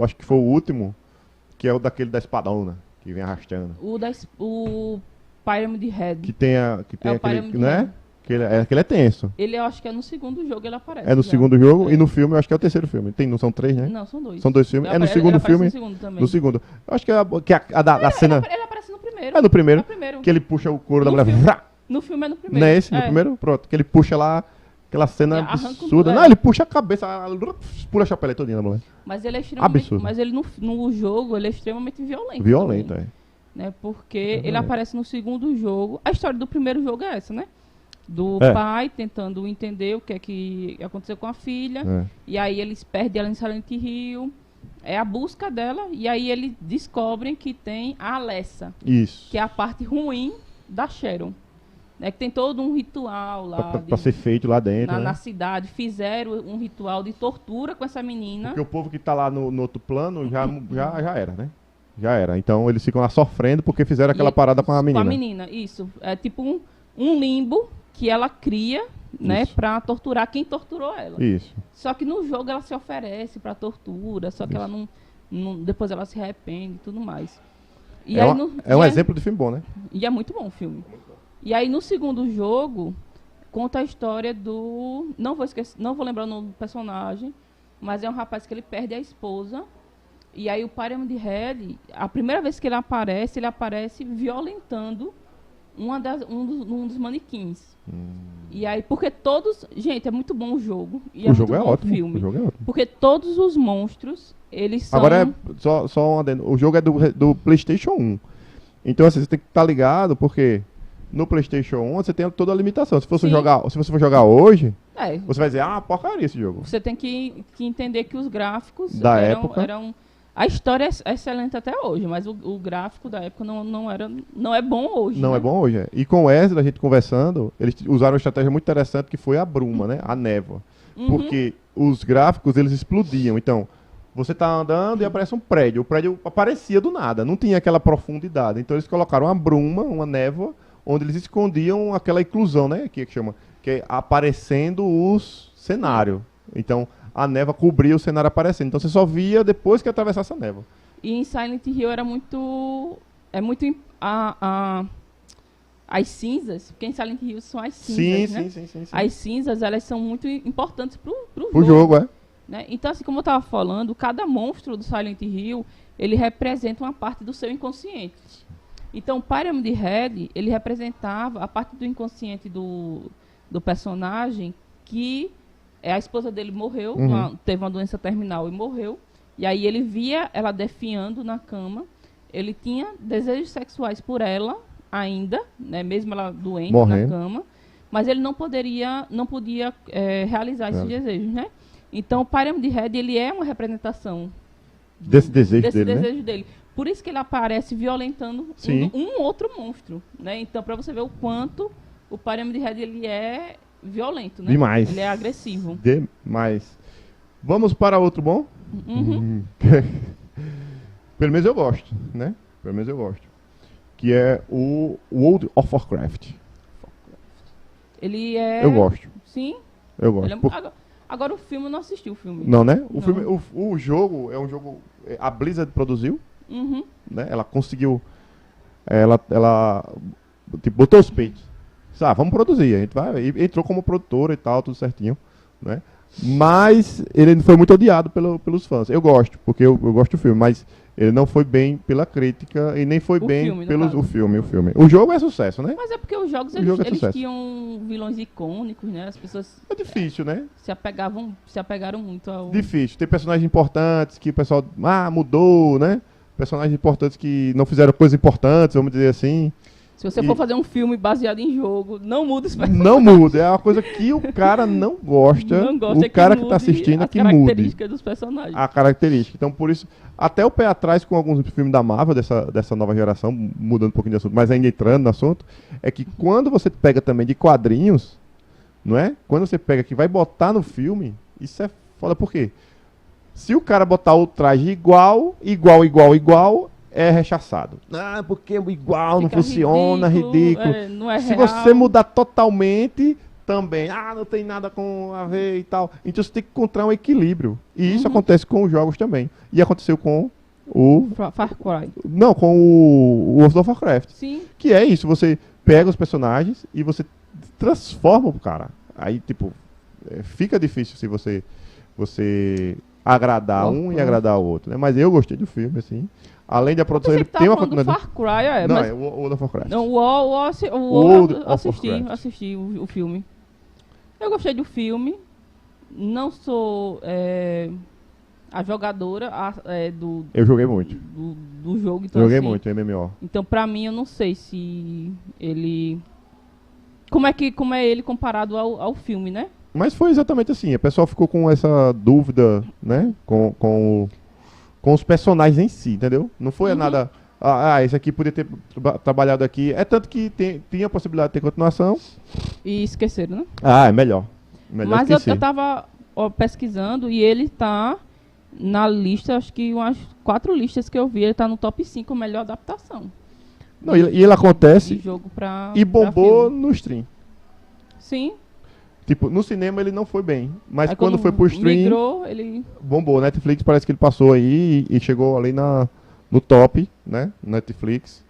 acho que foi o último, que é o daquele da espadona, que vem arrastando. O Pyramid Head. Que tem aquele, né? Que ele é tenso. Eu acho que é no segundo jogo ele aparece. É no segundo jogo e no filme eu acho que é o terceiro filme. Não são 3, né? Não, são 2. São 2 filmes. No segundo filme. No segundo também. No segundo. Eu acho que a cena... Ele aparece no primeiro. É no primeiro. Que ele puxa o couro da mulher. No filme é no primeiro. Não é esse? No primeiro? Pronto. Que ele puxa lá aquela cena absurda. Não, ele puxa a cabeça, pula a chapéu todinha da mulher. Mas ele é extremamente... Absurdo. Mas ele no jogo ele é extremamente violento. Violento, também, né? Porque ele aparece no segundo jogo. A história do primeiro jogo é essa, né? Do pai tentando entender o que é que aconteceu com a filha. E aí eles perdem ela em Silent Hill. É a busca dela. E aí eles descobrem que tem a Alessa. Isso. Que é a parte ruim da Sharon. Que tem todo um ritual lá. Pra ser feito lá dentro. Na cidade. Fizeram um ritual de tortura com essa menina. Porque o povo que tá lá no outro plano já era, né? Já era. Então eles ficam lá sofrendo porque fizeram aquela parada com a menina. Com a menina, isso. É tipo um limbo que ela cria, né, pra torturar quem torturou ela. Isso. Só que no jogo ela se oferece pra tortura, só que ela não depois ela se arrepende e tudo mais. E um exemplo de filme bom, né? E é muito bom o filme. E aí no segundo jogo conta a história do... Não vou lembrar o nome do personagem, mas é um rapaz que ele perde a esposa. E aí o Pyramid Head, a primeira vez que ele aparece violentando um dos manequins. E aí, porque todos... Gente, é muito bom o jogo. E o jogo é ótimo. Filme, o jogo é ótimo. Porque todos os monstros, eles são... Agora, só um adendo. O jogo é do PlayStation 1. Então, assim, você tem que estar ligado, porque no PlayStation 1 você tem toda a limitação. Se você for jogar hoje... Você vai dizer, porcaria esse jogo. Você tem que entender que os gráficos da época eram... A história é excelente até hoje, mas o gráfico da época não é bom hoje. Não né? é bom hoje, é. E com o Wesley, a gente conversando, eles usaram uma estratégia muito interessante que foi a bruma, né? A névoa. Porque os gráficos, eles explodiam. Então, você tá andando e aparece um prédio. O prédio aparecia do nada, não tinha aquela profundidade. Então, eles colocaram uma bruma, uma névoa, onde eles escondiam aquela inclusão, né? Que chama, que é aparecendo os cenários. Então, a névoa cobria o cenário aparecendo. Então, você só via depois que atravessasse a névoa. E em Silent Hill era muito... As cinzas, porque em Silent Hill são as cinzas, né? Sim. As cinzas, elas são muito importantes pro jogo. O jogo, é. Né? Então, assim, como eu estava falando, cada monstro do Silent Hill, ele representa uma parte do seu inconsciente. Então, o Pyramid Head, ele representava a parte do inconsciente do personagem que a esposa dele morreu, teve uma doença terminal e morreu. E aí ele via ela definhando na cama. Ele tinha desejos sexuais por ela ainda, né, mesmo ela doente na cama. Mas ele não podia realizar esses desejos, né? Então, o Pyramid Head, ele é uma representação desse desejo dele. Por isso que ele aparece violentando um outro monstro, né? Então, para você ver o quanto o Pyramid Head, ele é violento, né? Demais. Ele é agressivo. Demais. Vamos para outro bom? Pelo menos eu gosto, né? Pelo menos eu gosto. Que é o World of Warcraft. Ele é... Eu gosto. Sim. Eu gosto. Agora o filme, eu não assisti o filme. Não, né? O jogo é um jogo... A Blizzard produziu. Né? Ela conseguiu... Ela tipo, botou os peitos. Vamos produzir. A gente vai... Entrou como produtora e tal, tudo certinho. Né? Mas ele foi muito odiado pelos fãs. Eu gosto, porque eu gosto do filme, mas ele não foi bem pela crítica e nem foi bem pelos o filme. O jogo é sucesso, né? Mas é porque os jogos eles tinham vilões icônicos, né? As pessoas é difícil, né? Se apegaram muito ao... Difícil. Tem personagens importantes que o pessoal mudou, né? Personagens importantes que não fizeram coisas importantes, vamos dizer assim. Se você for fazer um filme baseado em jogo, não muda os personagens. Não muda, é uma coisa que o cara não gosta. O cara que está assistindo é que mude. A característica dos personagens. A característica. Então, por isso, até o pé atrás com alguns filmes da Marvel, dessa nova geração, mudando um pouquinho de assunto, mas ainda entrando no assunto, é que quando você pega também de quadrinhos, não é? Quando você pega que vai botar no filme, isso é foda, por quê? Se o cara botar o traje igual, é rechaçado. Porque igual, não funciona, ridículo. Não é Se real. você mudar totalmente, também, não tem nada com a ver e tal. Então você tem que encontrar um equilíbrio. E isso acontece com os jogos também. E aconteceu com o... Far Cry. Não, com o World of Warcraft. Sim. Que é isso, você pega os personagens e você transforma o cara. Aí, tipo, fica difícil se você agradar um e agradar o outro, né? Mas eu gostei do filme, assim. Além da produção, ele tem uma continuidade. Far Cry, não, é o World of Warcraft. Não, assisti o filme. Eu gostei do filme. Não sou a jogadora do... Eu joguei muito. Do jogo. Então, joguei assim, muito, MMO. Então, pra mim, eu não sei se ele... Como é ele comparado ao filme, né? Mas foi exatamente assim. A pessoa ficou com essa dúvida, né? Com os personagens em si, entendeu? Não foi nada... esse aqui podia ter trabalhado aqui. É tanto que tinha a possibilidade de ter continuação. E esqueceram, né? É melhor. Mas eu tava pesquisando e ele tá na lista, acho que umas 4 listas que eu vi, ele tá no top 5 melhor adaptação. Não, e ele acontece jogo e bombou no stream. Sim. Tipo, no cinema ele não foi bem, mas quando foi pro stream, migrou, ele bombou. Netflix parece que ele passou aí e chegou ali no top, né? Netflix,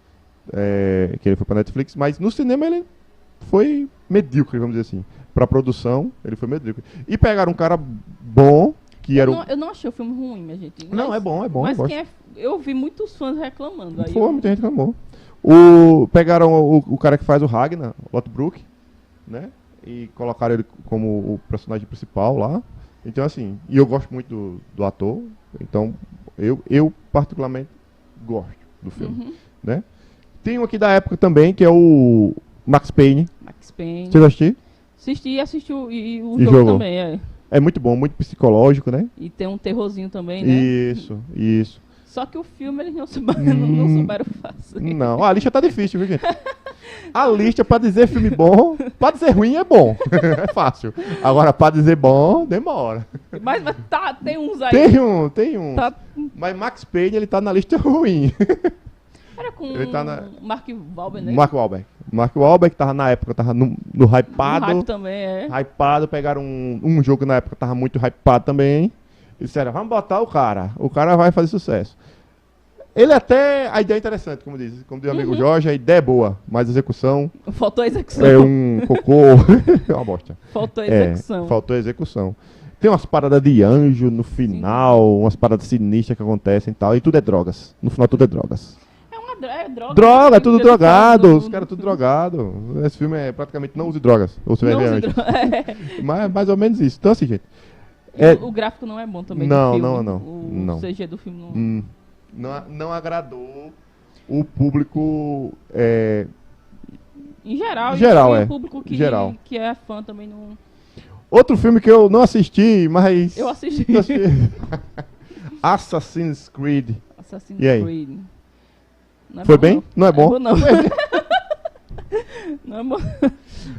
que ele foi pra Netflix, mas no cinema ele foi medíocre, vamos dizer assim. Pra produção, ele foi medíocre. E pegaram um cara bom, que era eu não achei o filme ruim, minha gente. Não, é bom. Mas eu vi muitos fãs reclamando. Muita gente reclamou. Pegaram o cara que faz o Ragnar, o Lothbrok, né? E colocaram ele como o personagem principal lá. Então, assim, e eu gosto muito do ator. Então, eu particularmente gosto do filme, né? Tem um aqui da época também, que é o Max Payne. Max Payne. Você já assistiu? Assisti o E jogo jogou. também, é. É muito bom, muito psicológico, né? E tem um terrorzinho também, né? Isso. Só que o filme eles não souberam fazer. Não, a lista tá difícil, viu, gente? A lista pra dizer filme bom, pra dizer ruim é bom. É fácil. Agora, pra dizer bom, demora. Mas tem uns aí. Tem um. Tá. Mas Max Payne, ele tá na lista ruim. Era com Ele tá na... Mark Wahlberg, né? Mark Wahlberg tava na época, tava no hypado. No hype também, é. Hypado, pegaram um jogo na época que tava muito hypado também. E disseram, vamos botar o cara vai fazer sucesso. Ele até, a ideia é interessante, como diz o amigo Jorge, a ideia é boa, mas a execução... Faltou a execução. É um cocô, é uma bosta. Faltou a execução. Faltou a execução. Tem umas paradas de anjo no final, umas paradas sinistras que acontecem e tal, e tudo é drogas. No final tudo é drogas. É droga. Droga, é tudo drogado, os caras tudo drogado. Esse filme é praticamente não use drogas, ou você vai ver antes. Mas mais ou menos isso. Então assim, gente... O gráfico não é bom também não, do filme. Não. O CG do filme não agradou o público. Em geral, e o público que é fã também não. Outro filme que eu não assisti, mas. Eu assisti. Assassin's Creed. Assassin's Creed. Foi bem? Não é bom? Não é bom.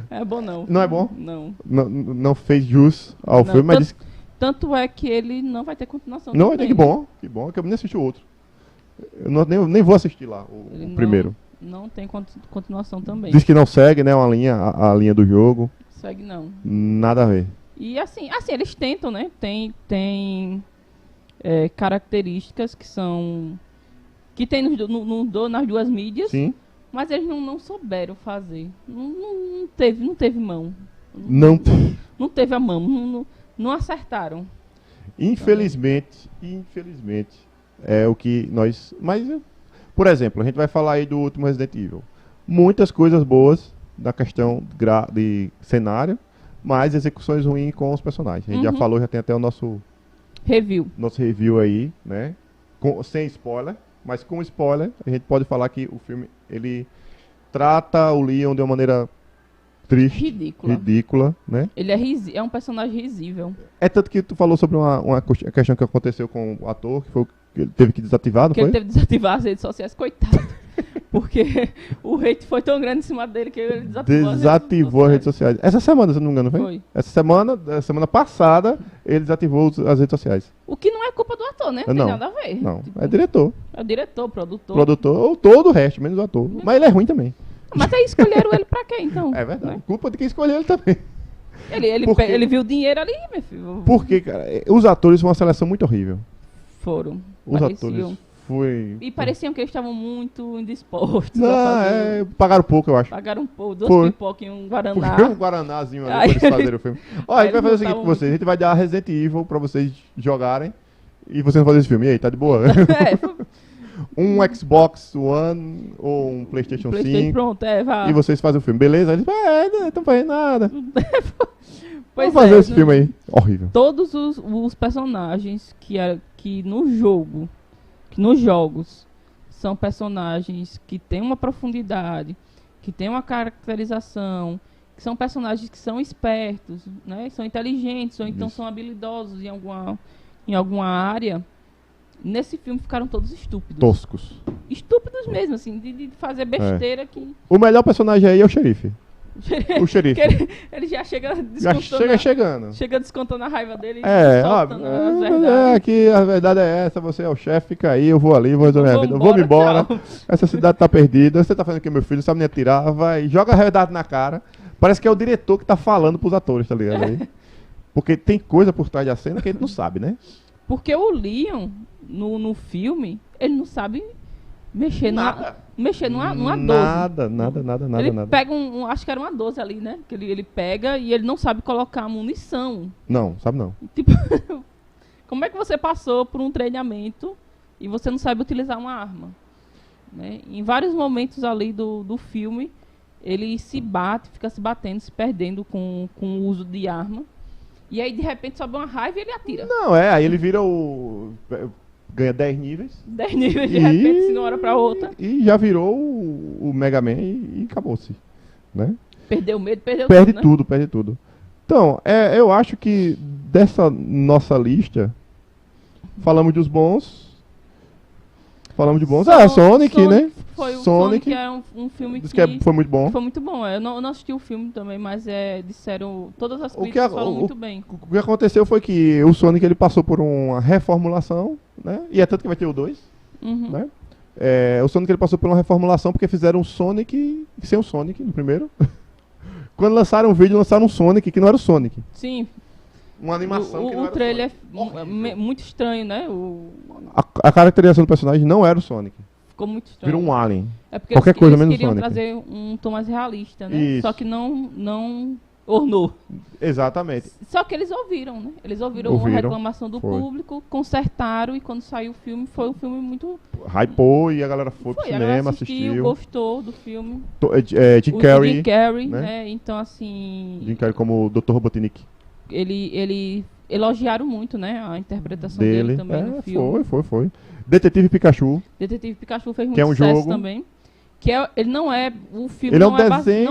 É bom não. Não é bom? Não. Não fez jus ao filme, mas disse... Tanto é que ele não vai ter continuação. Não, que bom, que eu nem assisti o outro. Eu nem vou assistir lá o primeiro. Não tem continuação também. Diz que não segue, né, a linha do jogo. Segue não. Nada a ver. E assim eles tentam, né? Tem características que são... Que tem nas duas mídias. Sim. Mas eles não souberam fazer. Não teve mão. Não teve a mão. Não acertaram. Infelizmente, é o que nós... Mas, por exemplo, a gente vai falar aí do último Resident Evil. Muitas coisas boas da questão de cenário, mas execuções ruins com os personagens. A gente já falou, já tem até o nosso review aí, né? Sem spoiler, mas com spoiler, a gente pode falar que o filme, ele trata o Leon de uma maneira triste, ridícula, né? Ele é um personagem risível. É tanto que tu falou sobre uma questão que aconteceu com o ator, que foi que ele teve que desativar, não foi? Ele teve que desativar as redes sociais, coitado. Porque o hate foi tão grande em cima dele que ele desativou as redes sociais. Essa semana, se não me engano, foi? Essa semana passada, ele desativou as redes sociais. O que não é culpa do ator, né? Não tem nada a ver. Não, é diretor. É o diretor, produtor. Ou todo o resto, menos o ator. Mas ele é ruim também. Mas aí escolheram ele pra quê, então? É verdade. Né? Culpa de quem escolheu ele também. Ele viu o dinheiro ali, meu filho. Porque, cara, os atores foram uma seleção muito horrível. Foram. Os atores foi... E pareciam que eles estavam muito indispostos. Não, pagaram pouco, eu acho. Pagaram pouco, 2 pipocas e um guaraná. Um guaranazinho ali pra eles fazerem o filme. Ó, a gente vai fazer o seguinte com vocês. A gente vai dar Resident Evil pra vocês jogarem. E vocês vão fazer esse filme. E aí, tá de boa? Um Xbox One ou um PlayStation 5. Pronto, vai. E vocês fazem o filme, beleza? Eles não estão fazendo nada. Vamos fazer esse filme aí. Horrível. Todos os personagens que no jogo, que nos jogos, são personagens que têm uma profundidade, que têm uma caracterização, que são personagens que são espertos, né? São inteligentes, ou então são habilidosos em alguma área. Nesse filme ficaram todos estúpidos. Toscos. Estúpidos mesmo, assim, de fazer besteira que... O melhor personagem aí é o xerife. O xerife. Ele já chega chegando. Chega descontando a raiva dele. Aqui a verdade é essa, você é o chefe, fica aí, eu vou ali, vou resolver minha vida. Vou embora. Essa cidade tá perdida. Você tá fazendo o que, meu filho? Sabe nem atirar, vai, joga a verdade na cara. Parece que é o diretor que tá falando pros atores, tá ligado aí? Porque tem coisa por trás da cena que a gente não sabe, né? Porque o Leon, no filme, ele não sabe mexer numa 12. Ele pega acho que era uma 12 ali, né? Que ele pega e ele não sabe colocar munição. Não, sabe não. Tipo, como é que você passou por um treinamento e você não sabe utilizar uma arma? Né? Em vários momentos ali do filme, ele fica se batendo, se perdendo com o uso de arma. E aí, de repente, sobe uma raiva e ele atira. Não, aí ele vira ganha 10 níveis. 10 níveis, de repente, de uma hora pra outra. E já virou o Mega Man e acabou-se. Né? Perdeu o medo, perdeu Perde tudo, né? tudo, perde tudo. Então, eu acho que dessa nossa lista, falamos dos bons. Falamos de bons. Sonic, né? Sonic é um filme que foi muito bom. Foi muito bom. Eu não assisti o filme também, mas disseram... Todas as críticas falam muito bem. O que aconteceu foi que o Sonic ele passou por uma reformulação, né? E é tanto que vai ter o 2, né? O Sonic ele passou por uma reformulação porque fizeram o Sonic sem o Sonic no primeiro. Quando lançaram o vídeo, lançaram um Sonic que não era o Sonic. Sim. Uma animação que não era o trailer é muito estranho, né? A caracterização do personagem não era o Sonic. Ficou muito estranho. Virou um alien. É porque qualquer coisa eles menos queriam Sonic. trazer um tom mais realista, né? Isso. Só que não ornou. Exatamente. Só que eles ouviram, né? Eles ouviram a reclamação do público, consertaram e quando saiu o filme, foi um filme muito... Hypou e a galera foi pro cinema, assistiu. Gostou do filme. Jim Carrey. Jim Carrey, né? Então, assim... Jim Carrey como o Dr. Robotnik. Ele elogiaram muito, né? A interpretação dele também no filme. Foi. Detetive Pikachu. Detetive Pikachu fez muito sucesso também. Ele não é... O filme não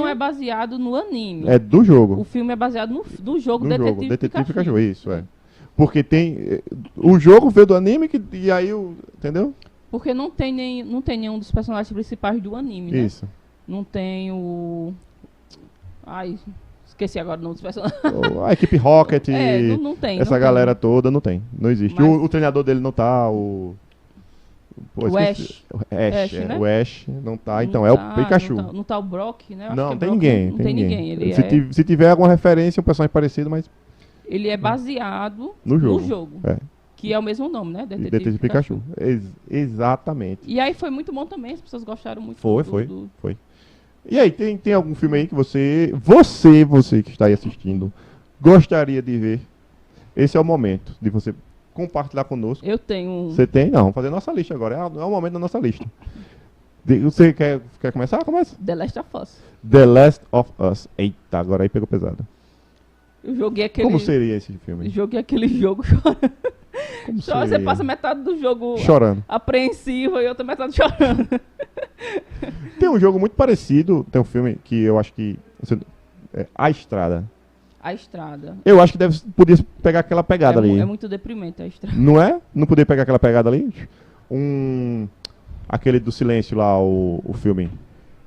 é baseado no anime. É do jogo. O filme é baseado no jogo Detetive Pikachu. Isso, é. Porque tem... O jogo veio do anime e aí entendeu? Porque não tem nenhum dos personagens principais do anime, né? Isso. Não tem o... Ai... Esqueci agora o nome dos personagens. A equipe Rocket. Não tem. Essa galera toda não tem. Não existe. Mas... O treinador dele não tá. O Ash. Né? O Ash não tá. Então é o Pikachu. Não tá o Brock, né? Não tem ninguém. Não tem ninguém. Se tiver alguma referência, um personagem parecido, mas... Ele é baseado no jogo. Que é o mesmo nome, né? Detetive Pikachu. Exatamente. E aí foi muito bom também. As pessoas gostaram muito. Foi. E aí, tem algum filme aí que você que está aí assistindo, gostaria de ver? Esse é o momento de você compartilhar conosco. Eu tenho. Você tem? Não, vamos fazer nossa lista agora. É o momento da nossa lista. Você quer começar? Começa. The Last of Us. The Last of Us. Eita, agora aí pegou pesado. Eu joguei aquele... Como seria esse filme? Joguei aquele jogo chorando. Como Só você passa metade do jogo chorando, apreensiva e outra metade chorando. Tem um jogo muito parecido, tem um filme que eu acho que... A Estrada. A Estrada. Eu acho que podia pegar aquela pegada ali. É muito deprimente A Estrada. Não é? Não podia pegar aquela pegada ali? Aquele do silêncio lá, o filme.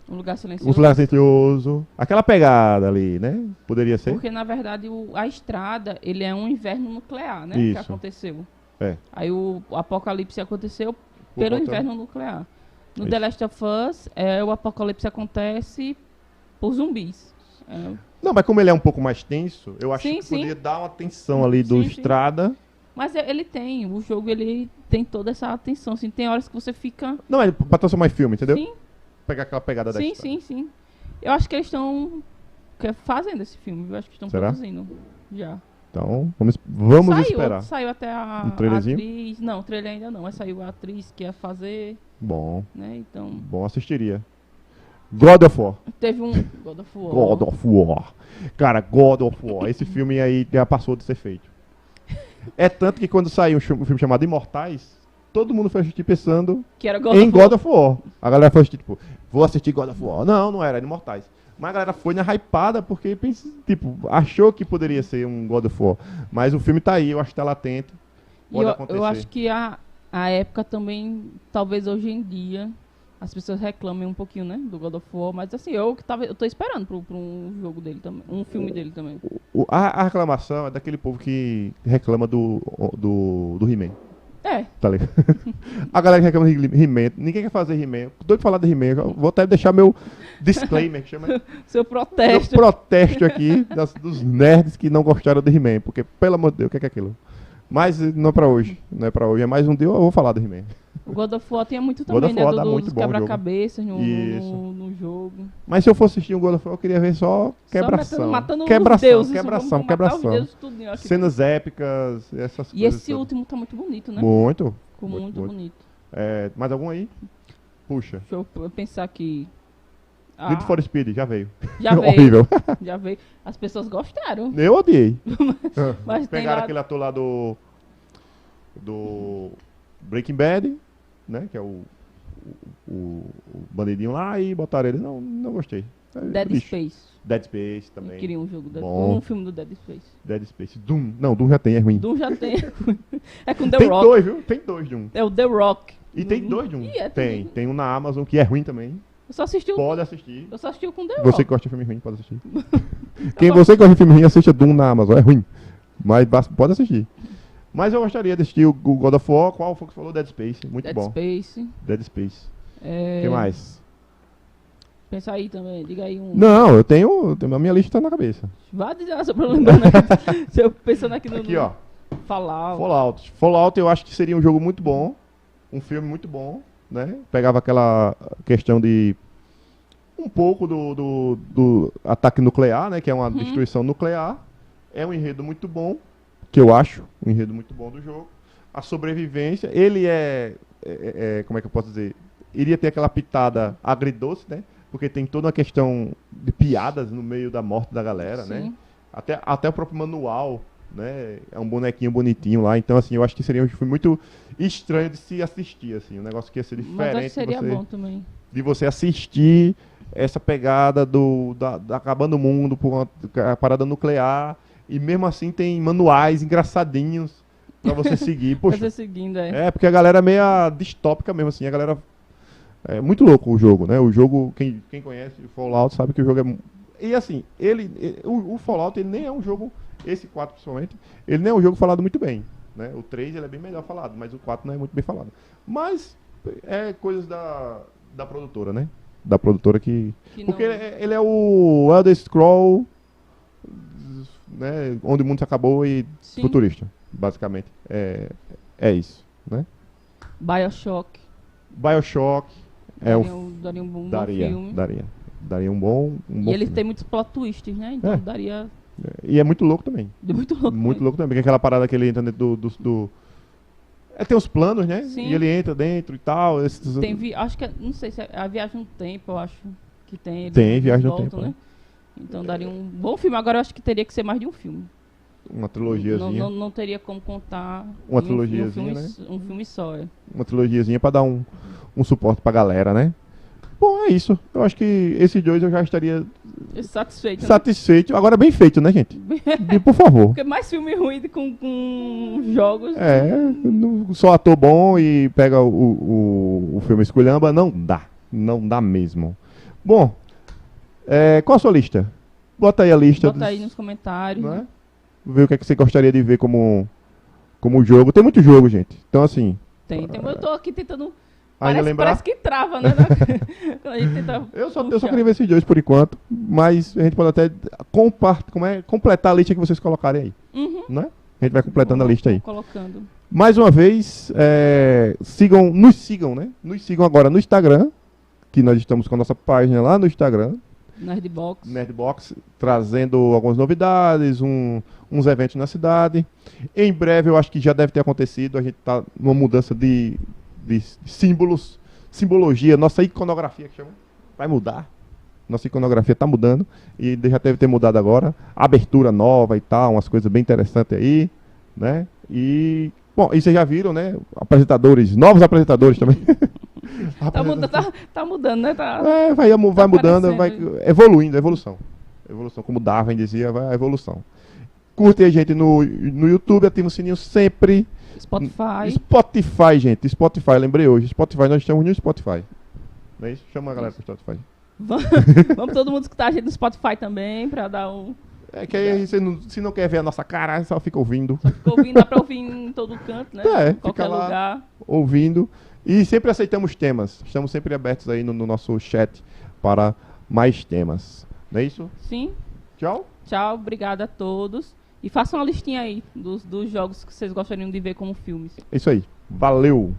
Um Lugar Silencioso. Um Lugar Silencioso. Aquela pegada ali, né? Poderia ser. Porque, na verdade, A Estrada, ele é um inverno nuclear, né? Isso. Que aconteceu. Aí o apocalipse aconteceu pelo inverno nuclear. No The Last of Us, o apocalipse acontece por zumbis. Não, mas como ele é um pouco mais tenso, eu acho que poderia dar uma tensão ali do Estrada. Mas ele tem, o jogo ele tem toda essa tensão, assim, tem horas que você fica... Não, é pra transformar em filme, entendeu? Sim. Pegar aquela pegada da Estrada. Sim. Eu acho que eles estão fazendo esse filme, eu acho que estão produzindo já. Então, vamos esperar. Saiu até a atriz... Não, o trailer ainda não, mas saiu a atriz que ia fazer... Bom. Né, então... Bom, assistiria. God of War. Teve um God of War. God of War. Cara, God of War. Esse filme aí já passou de ser feito. É tanto que quando saiu um filme chamado Imortais, todo mundo foi assistir pensando que era God of War. A galera foi assistir, tipo, vou assistir God of War. Não era Imortais. Mas a galera foi na hypada porque achou que poderia ser um God of War. Mas o filme tá aí, eu acho que tá latente. Pode acontecer. Eu acho que a época também, talvez hoje em dia, as pessoas reclamem um pouquinho, né, do God of War, mas assim, eu tô esperando pra um jogo dele também, um filme dele também. A reclamação é daquele povo que reclama do He-Man. Tá ligado? A galera que reclama de He-Man, ninguém quer fazer He-Man. Doido de falar de He-Man, vou até deixar meu disclaimer, que chama seu protesto. Meu protesto aqui dos nerds que não gostaram de He-Man, porque, pelo amor de Deus, o que é aquilo? Mas não é pra hoje, é mais um dia eu vou falar do He-Man. O God of War tinha muito também, né, dos quebra-cabeças no jogo. Mas se eu fosse assistir um God of War, eu queria ver só quebração. Matando quebração, os deuses, quebração. Cenas épicas, essas coisas. E esse último tá muito bonito, né? Muito. Ficou muito bonito. Mais algum aí? Puxa. Deixa eu pensar aqui. Need for Speed, já veio. Já veio. Horrível. Já veio. As pessoas gostaram. Eu odiei. Mas pegaram aquele ator lá do Breaking Bad, né? Que é o bandidinho lá, e botaram ele. Não gostei. Dead Space. Dead Space também. Eu queria um jogo Bom. um filme do Dead Space. Dead Space. Doom. Não, Doom já tem, é ruim. Doom já tem. É com The Tem Rock. 2, viu? Tem 2 de um. É o The Rock. E tem 2 de um. E é Tem. tudo. Tem um na Amazon que é ruim também. Eu só assisti o... Pode assistir. Eu só assisti o com The Você Rock. que gosta de filme ruim, pode assistir. Você que gosta de filme ruim, assista Doom na Amazon. É ruim. Mas pode assistir. Mas eu gostaria de assistir o God of War. Qual foi que falou? Dead Space. Muito Dead bom. Space. Dead Space. É... O que mais? Pensa aí também. Diga aí um... Não, eu tenho... A minha lista tá na cabeça. Vai dizer só pra eu lembrar, né? Se eu pensando aqui no... Aqui, ó. Fallout. Fallout eu acho que seria um jogo muito bom. Um filme muito bom, né? Pegava aquela questão de... Um pouco do ataque nuclear, né? Que é uma destruição nuclear. É um enredo muito bom. Que eu acho um enredo muito bom do jogo. A sobrevivência. Ele como é que eu posso dizer? Iria ter aquela pitada agridoce, né? Porque tem toda uma questão de piadas no meio da morte da galera, né? Até o próprio manual, né? É um bonequinho bonitinho lá. Então, assim, eu acho que seria um filme muito estranho de se assistir, assim. Um negócio que ia ser diferente. Mas acho que seria bom também. De você assistir essa pegada da acabando o mundo por uma parada nuclear. E mesmo assim tem manuais engraçadinhos pra você seguir. Poxa, pra você seguindo, porque a galera é meio distópica mesmo, assim. A galera... É muito louco o jogo, né? O jogo, quem conhece o Fallout sabe que o jogo é... E assim, o Fallout ele nem é um jogo, esse 4 principalmente, ele nem é um jogo falado muito bem, né? O 3 ele é bem melhor falado, mas o 4 não é muito bem falado. Mas é coisas da produtora, né? Da produtora que porque ele é o Elder Scroll, né? Onde o mundo se acabou e futurista, basicamente. É isso, né? BioShock. Daria um bom filme. Daria um bom e ele filme. tem muitos plot twists, né? Então daria... E é muito louco também. Muito louco também. Porque aquela parada que ele entra dentro do... tem os planos, né? Sim. E ele entra dentro e tal. Acho que... Não sei se é a Viagem no Tempo, eu acho que tem. Tem Viagem no Tempo, né? Então daria um bom filme. Agora eu acho que teria que ser mais de um filme. Uma trilogiazinha. Não teria como contar uma trilogiazinha, né? Um filme só, Uma trilogiazinha pra dar um suporte pra galera, né? Bom, é isso. Eu acho que esses dois eu já estaria... Satisfeito. Né? Agora bem feito, né, gente? Por favor. Porque mais filme ruim com jogos... Só ator bom e pega o filme esculhamba, não dá. Não dá mesmo. Bom, qual a sua lista? Bota aí a lista. Bota aí nos comentários. Não é? Ver o que é que você gostaria de ver como jogo. Tem muito jogo, gente. Então, assim... Eu tô aqui tentando... Parece que trava, né? Quando a gente tenta eu só queria ver esses dois por enquanto. Mas a gente pode até completar a lista que vocês colocarem aí. Né? A gente vai completando a lista aí. Colocando. Mais uma vez, nos sigam, né? Nos sigam agora no Instagram. Que nós estamos com a nossa página lá no Instagram. Nerdbox, trazendo algumas novidades, uns eventos na cidade. Em breve, eu acho que já deve ter acontecido. A gente está numa mudança de símbolos, simbologia, nossa iconografia que chama, vai mudar. Nossa iconografia está mudando e já deve ter mudado agora. Abertura nova e tal, umas coisas bem interessantes aí, né? E, bom, e vocês já viram, né? Novos apresentadores também. Tá mudando, né? Vai mudando, vai evoluindo, evolução. Como Darwin dizia, vai a evolução. Curte a gente no YouTube, ativa o sininho sempre. Spotify, gente. Spotify, lembrei hoje. Spotify, nós estamos no Spotify. Não é isso? Chama a galera pro Spotify. Vamos todo mundo escutar a gente no Spotify também, pra dar um... que aí se não quer ver a nossa cara, só fica ouvindo. Dá pra ouvir em todo canto, né? Em qualquer lugar. Ouvindo. E sempre aceitamos temas. Estamos sempre abertos aí no nosso chat para mais temas. Não é isso? Sim. Tchau. Tchau, obrigada a todos. E façam uma listinha aí dos jogos que vocês gostariam de ver como filmes. É isso aí. Valeu!